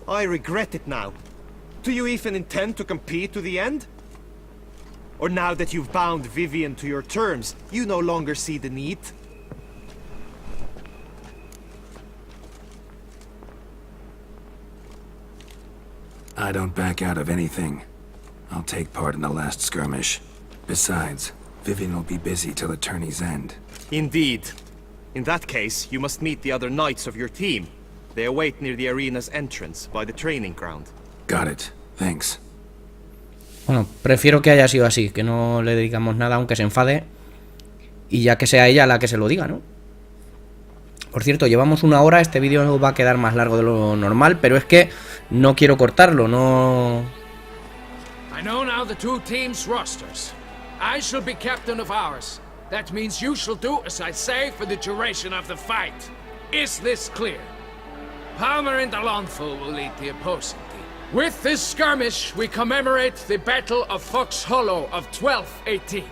I regret it now. Do you even intend to compete to the end? Or now that you've bound Vivian to your terms, you no longer see the need? I don't back out of anything. I'll take part in the last skirmish. Besides, Vivian will be busy till the tourney's end. Indeed. In that case, you must meet the other knights of your team. They await near the arena's entrance, by the training ground. Got it. Thanks. Bueno, prefiero que haya sido así, que no le dedicamos nada aunque se enfade. y ya que sea ella la que se lo diga, ¿no? Por cierto, llevamos 1 hora, este vídeo va a quedar más largo de lo normal, pero es que no quiero cortarlo, no... I know now the 2 teams' rosters. I shall be captain of ours. That means you shall do as I say for the duration of the fight. Is this clear? Palmer and Alonso will lead the opposing team. With this skirmish, we commemorate the Battle of Fox Hollow of 1218,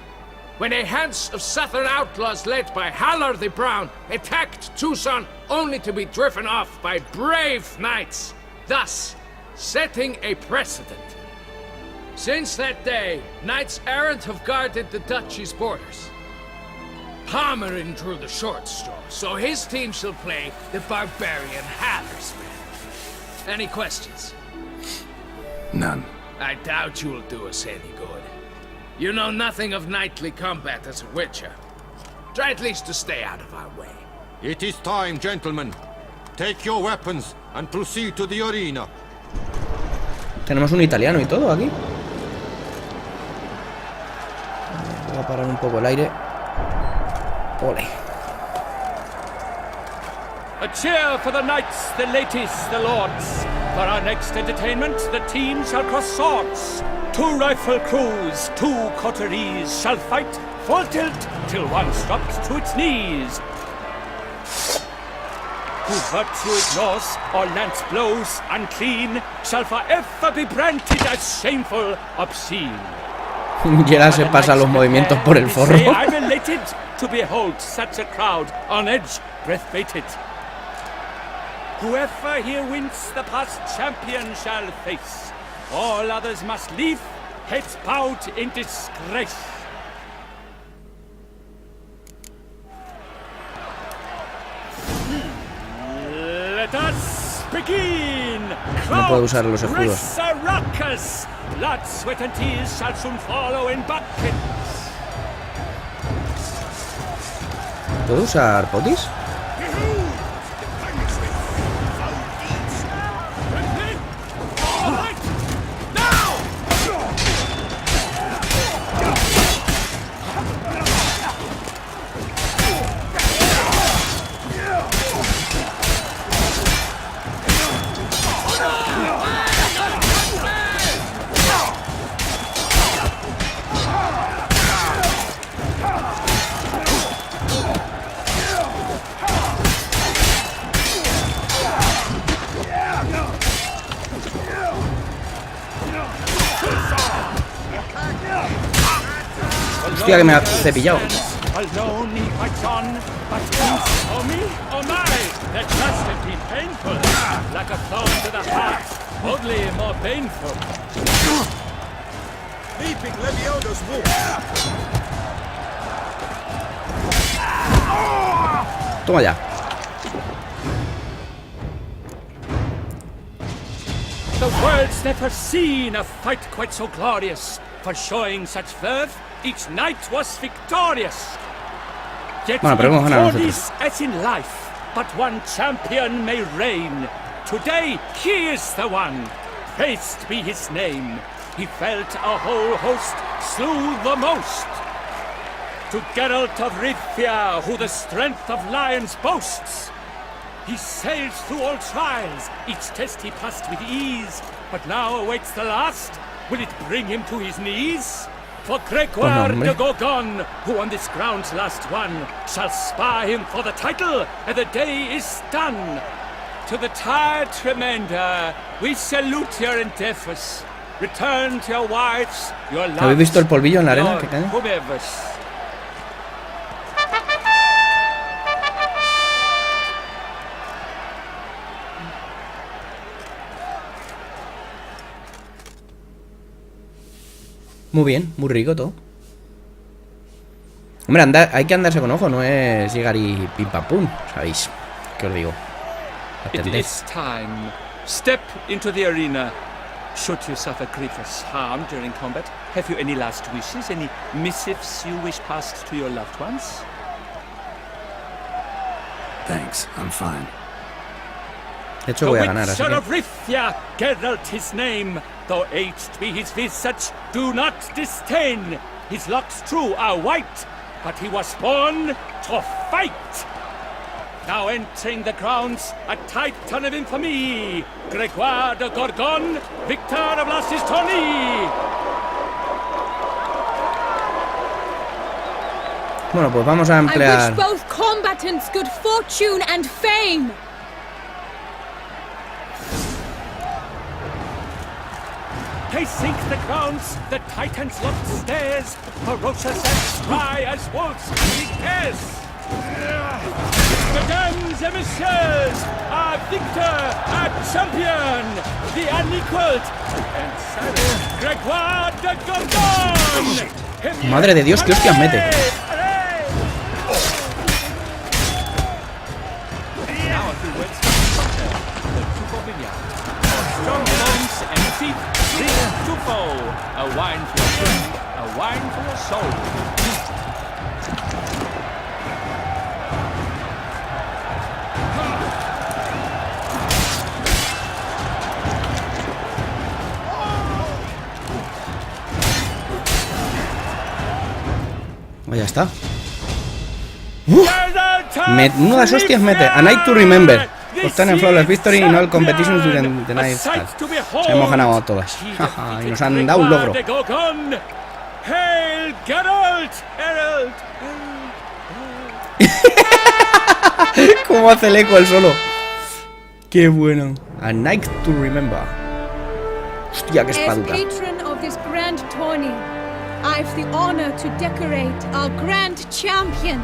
when a hands of southern outlaws led by Haller the Brown attacked Toussaint only to be driven off by brave knights, thus setting a precedent. Since that day, knights errant have guarded the duchy's borders. Palmerin drew the short straw, so his team shall play the barbarian Hallersman. Any questions? None. I doubt you'll do us any good. You know nothing of knightly combat as a witcher. Try at least to stay out of our way. It is time, gentlemen. Take your weapons and proceed to the arena. Tenemos un italiano y todo aquí. Voy a parar un poco el aire. Ole. A cheer for the knights, the ladies, the lords. For our next entertainment, the teams shall cross swords. 2 rifle crews, 2 coteries shall fight full tilt till one drops to its knees. Who virtue ignores or lance blows unclean shall forever be branded as shameful, obscene. Geralt se pasa los movimientos por el forro. I'm elated to behold such a crowd on edge, breath baited. Whoever here wins the past champion shall face. All others must leave, heads bowed in disgrace. Let us begin. No puedo usar los escudos. Blood, sweat and tears shall soon follow in buckets. ¿Puedo usar potis? Hostia, que me ha cepillado. Toma ya. The world's never seen a fight quite so glorious. For showing such verve, each knight was victorious. Yet bueno, pero hemos ganado nosotros. As in life, but one champion may reign. Today, he is the one. Praised be his name. He felt a whole host, slew the most. To Geralt of Rivia, who the strength of lions boasts. He sailed through all trials, each test he passed with ease. But now awaits the last. Will it bring him to his knees? For Gregoire de Gorgon, who on this ground's last won, shall spar him for the title, and the day is done. To the tired Tremenda, we salute your endeavors. Return to your wives, your loves, ¿Habéis visto el polvillo en la arena que cae? Muy bien, muy rico todo. Hombre, hay que andarse con ojo, no es llegar y pim pam pum, ¿sabéis? ¿Qué os digo? It is time. Step into the arena. Should you suffer grievous harm during combat, have you any last wishes, any missives you wish passed to your loved ones? Thanks, I'm fine. De hecho voy a ganar, así que... que... Rivia, Geralt his name, though aged be his visage, do not disdain. His locks true are white, but he was born to fight. Now entering the grounds, a titan of infamy, Grégoire de Gorgon, victor of la Tourney. Bueno, pues vamos a emplear... I wish both combatants good fortune and fame. They sink the grounds, the titans loft stairs, ferocious and spry as wolves he cares. Mesdames et messieurs, a victor, a champion, the unequaled, and Grégoire de Gorgon! Madre de Dios, qué hostias mete. Strong bones and feet, drink to foe. A wine for your drink, a wine for your soul. Ya está. Menudas hostias mete. A night to remember. Obtén en Flawless Victory y no el Competition during the night. Se hemos ganado a todas. Y nos han dado un logro. ¿Cómo hace el eco el solo? Qué bueno. A night to remember. Hostia, qué espaduca. I've the honor to decorate our grand champion.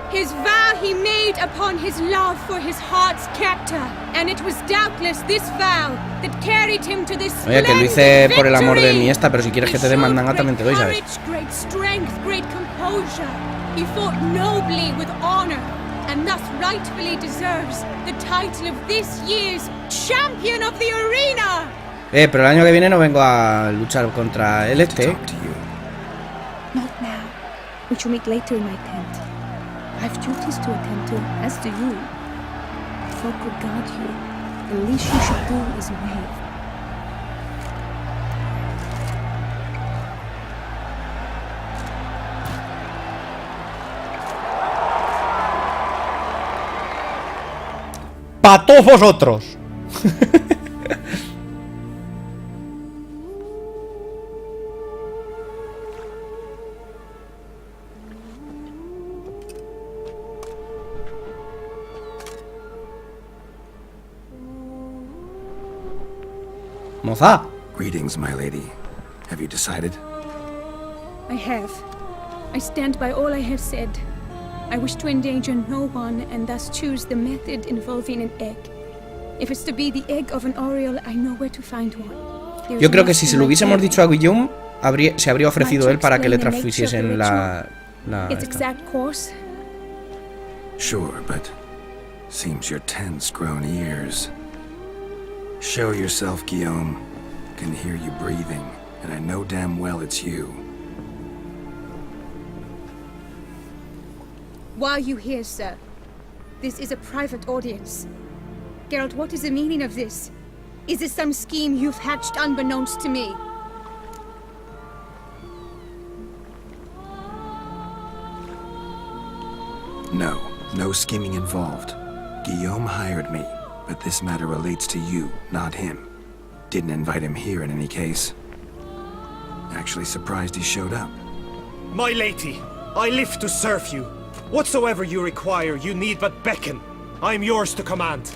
His vow he made upon his love for his heart's captor, and it was doubtless this vow that carried him to this Oye, que lo hice por el amor de mi esta, pero si quieres que te dé mandanga también te doy, ¿sabes? Great strength, great composure. He fought nobly with honor, and thus rightfully deserves the title of this year's champion of the arena. Pero el año que viene no vengo a luchar contra el este. Not now. We shall meet later in my tent. I have duties to attend to, as do you. Folk regard you. The least you should do is wave. ¡Pa' todos vosotros! Moza. Greetings, my lady. Have you decided? I have. I stand by all I have said. I wish to endanger no one and thus choose the method involving an egg. If it's to be the egg of an oriole, I know where to find one. Yo creo que si se lo hubiésemos dicho a Guillaume, se habría ofrecido él para que le transfiriesen la its exact course. Sure, but seems you're tense, grown ears. Show yourself, Guillaume. Can hear you breathing, and I know damn well it's you. Why are you here, sir? This is a private audience. Geralt, what is the meaning of this? Is this some scheme you've hatched unbeknownst to me? No scheming involved. Guillaume hired me, but this matter relates to you, not him. Didn't invite him here in any case. Actually surprised he showed up. My lady, I live to serve you. Whatsoever you require, you need but beckon. I am yours to command.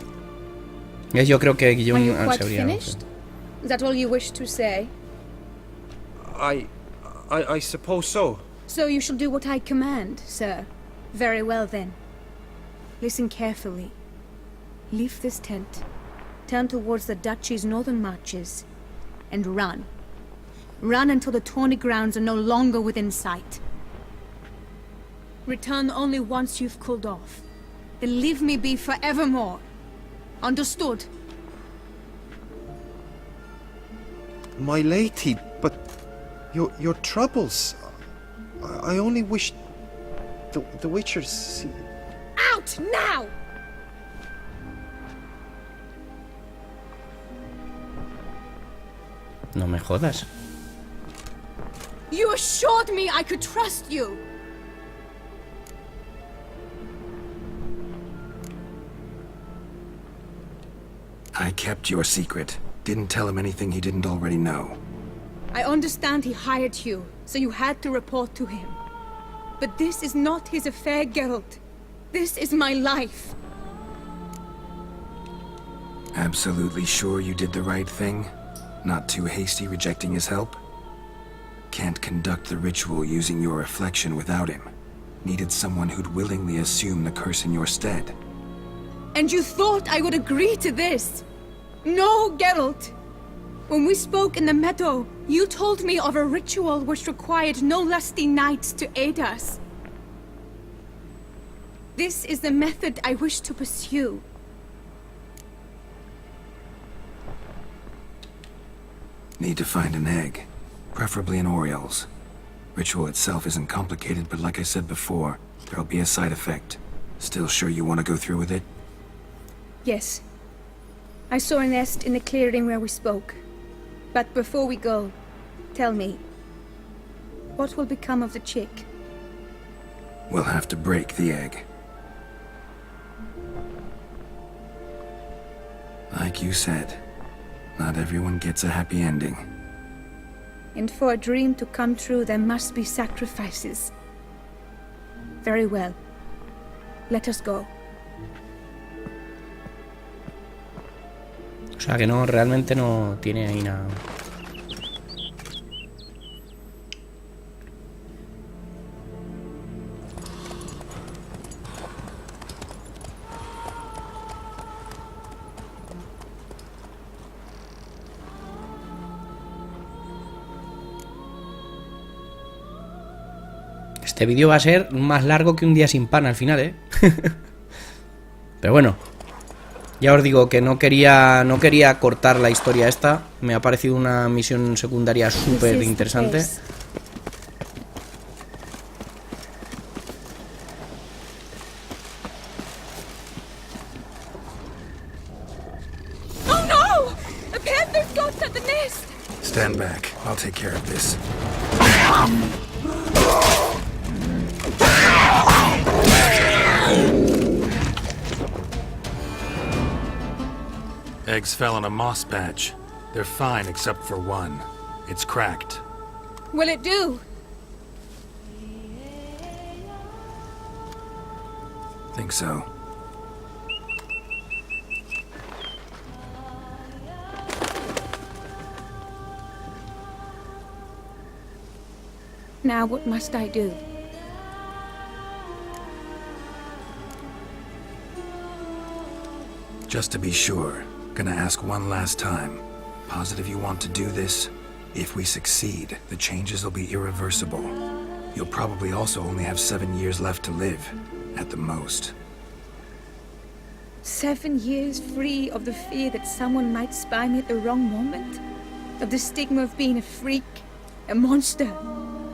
Yo creo que Guillaume Are you quite se habría... finished? Is that all you wish to say? I suppose so. So you shall do what I command, sir. Very well then. Listen carefully. Leave this tent, turn towards the duchy's northern marches, and run. Run until the tourney grounds are no longer within sight. Return only once you've cooled off. Then leave me be forevermore. Understood? My lady, but your troubles. I only wish the Witchers. Out now! No me jodas. You assured me I could trust you. I kept your secret. Didn't tell him anything he didn't already know. I understand he hired you, so you had to report to him. But this is not his affair, Geralt. This is my life. Absolutely sure you did the right thing? Not too hasty rejecting his help? Can't conduct the ritual using your reflection without him. Needed someone who'd willingly assume the curse in your stead. And you thought I would agree to this? No, Geralt! When we spoke in the meadow, you told me of a ritual which required no lusty knights to aid us. This is the method I wish to pursue. Need to find an egg. Preferably an Oriole's. Ritual itself isn't complicated, but like I said before, there'll be a side effect. Still sure you want to go through with it? Yes. I saw a nest in the clearing where we spoke. But before we go, tell me, what will become of the chick? We'll have to break the egg. Like you said, not everyone gets a happy ending. And for a dream to come true, there must be sacrifices. Very well. Let us go. O sea que no, realmente no tiene ahí nada. Este vídeo va a ser más largo que un día sin pan al final, ¿eh? Pero bueno. Ya os digo que no quería cortar la historia esta. Me ha parecido una misión secundaria súper interesante. Oh no! A panther's got at the nest! Stand back. I'll take care of this. Eggs fell in a moss patch. They're fine except for one. It's cracked. Will it do? Think so. Now what must I do? Just to be sure, gonna ask one last time. Positive you want to do this? If we succeed, the changes will be irreversible. You'll probably also only have 7 years left to live, at the most. 7 years free of the fear that someone might spy me at the wrong moment? Of the stigma of being a freak, a monster?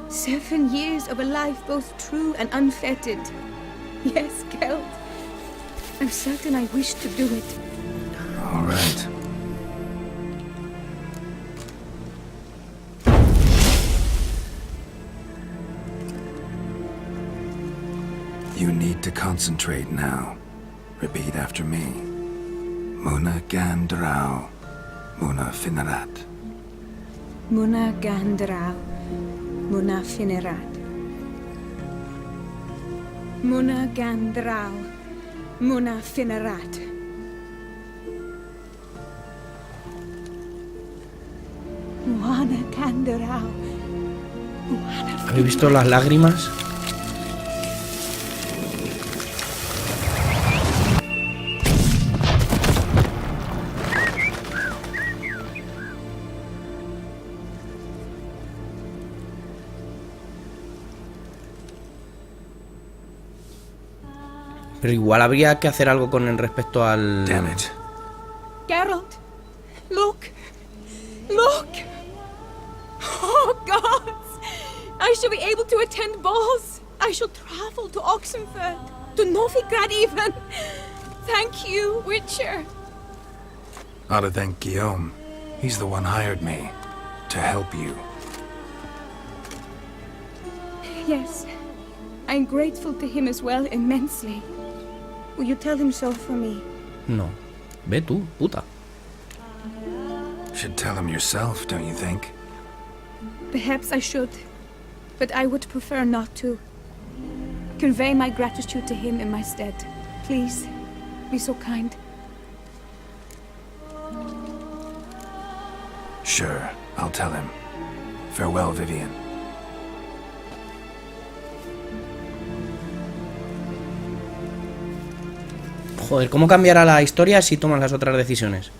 7 years of a life both true and unfettered. Yes, Geralt. I'm certain I wish to do it. All right. You need to concentrate now. Repeat after me. Muna Gandrau, Muna Finerat. Muna Gandrau, Muna Finerat. Muna Gandrau, Muna Finerat. Muna Gandrau, Muna Finerat. ¿Habéis visto las lágrimas? Pero igual habría que hacer algo con el respecto al... Damn it. Geralt, look! Look! Oh, gods! I shall be able to attend balls. I shall travel to Oxenford, to Novigrad even. Thank you, Witcher. Ought to thank Guillaume. He's the one hired me. To help you. Yes. I'm grateful to him as well, immensely. Will you tell him so for me? No. Ve tú, puta. Should tell him yourself, don't you think? Perhaps I should, but I would prefer not to. Convey my gratitude to him in my stead. Please, be so kind. Sure, I'll tell him. Farewell, Vivian. Joder, ¿cómo cambiará la historia si tomas las otras decisiones?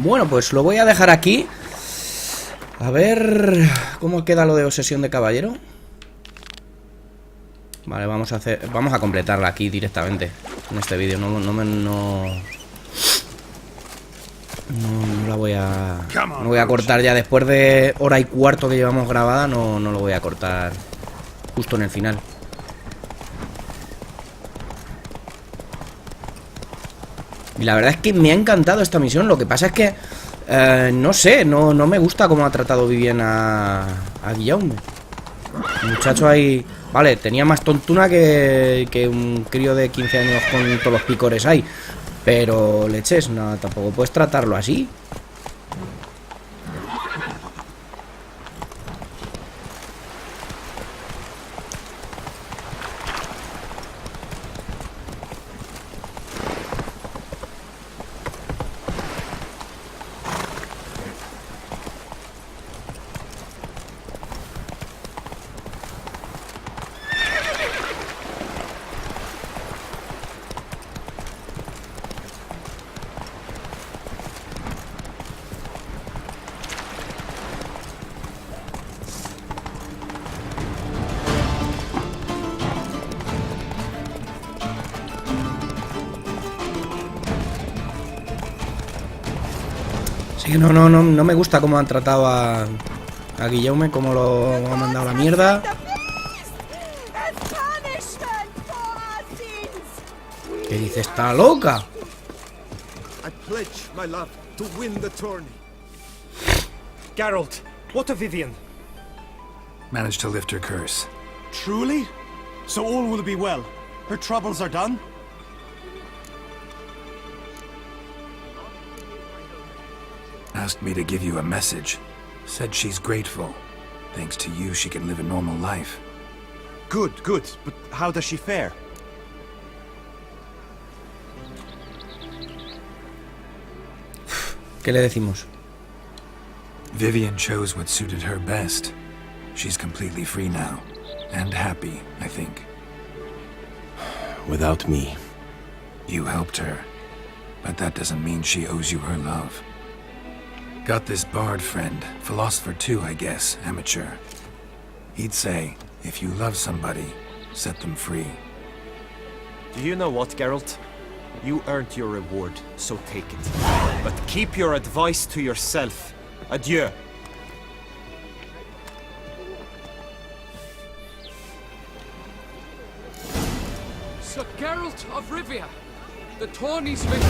Bueno, pues lo voy a dejar aquí. A ver cómo queda lo de Obsesión de Caballero. Vale, vamos a completarla aquí directamente en este vídeo. No la voy a... No voy a cortar ya después de hora y cuarto que llevamos grabada. No lo voy a cortar justo en el final. Y la verdad es que me ha encantado esta misión. Lo que pasa es que no sé, no me gusta cómo ha tratado Vivian a Guillaume. El muchacho ahí... Vale, tenía más tontuna que un crío de 15 años con todos los picores ahí. Pero leches, no, tampoco puedes tratarlo así. Sí, no me gusta cómo han tratado a Guillaume, cómo lo ha mandado a la mierda. ¿Qué dice? ¿Está loca? I pledge my love to win the tourney. Geralt, what of Vivian? Managed to lift her curse. Truly? So all will be well. Her troubles are done? Asked me to give you a message. Said she's grateful. Thanks to you, she can live a normal life. Good. But how does she fare? ¿Qué le decimos? Vivian chose what suited her best. She's completely free now. And happy, I think. Without me. You helped her. But that doesn't mean she owes you her love. Got this bard friend, philosopher too, I guess, amateur. He'd say, if you love somebody, set them free. Do you know what, Geralt? You earned your reward, so take it. But keep your advice to yourself. Adieu. Sir Geralt of Rivia, the tourney's been...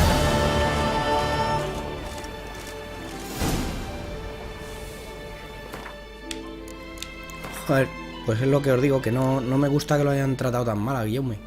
Joder, pues es lo que os digo, que no me gusta que lo hayan tratado tan mal a Guillaume.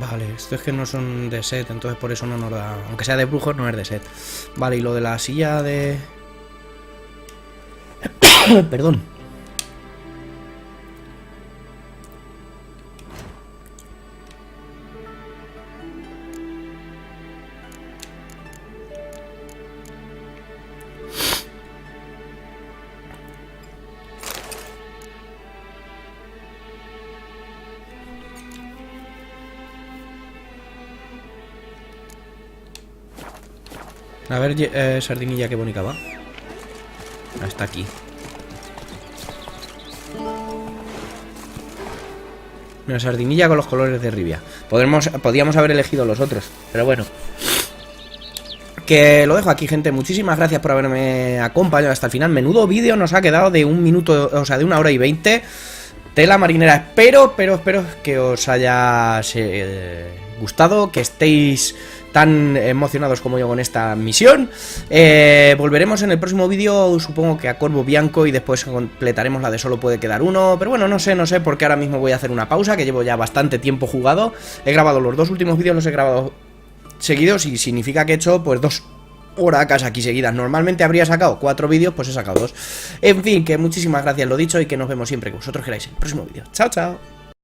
Vale, esto es que no son de set, entonces por eso no nos da... Aunque sea de brujos, no es de set. Vale, y lo de la silla de... Perdón. A ver, sardinilla, qué bonita va. Hasta aquí. Una sardinilla con los colores de Rivia. Podríamos haber elegido los otros, pero bueno. Que lo dejo aquí, gente. Muchísimas gracias por haberme acompañado hasta el final. Menudo vídeo nos ha quedado de 1 minuto, o sea, de 1 hora y 20. Tela marinera. Espero que os haya gustado, que estéis tan emocionados como yo con esta misión. Volveremos en el próximo vídeo, supongo que a Corvo Bianco, y después completaremos la de solo puede quedar uno. Pero bueno, no sé, porque ahora mismo voy a hacer una pausa, que llevo ya bastante tiempo jugado. He grabado los 2 últimos vídeos, los he grabado seguidos, y significa que he hecho pues 2 horacas aquí seguidas. Normalmente habría sacado 4 vídeos, pues he sacado 2. En fin, que muchísimas gracias, lo dicho, y que nos vemos siempre que vosotros queráis en el próximo vídeo. Chao, chao.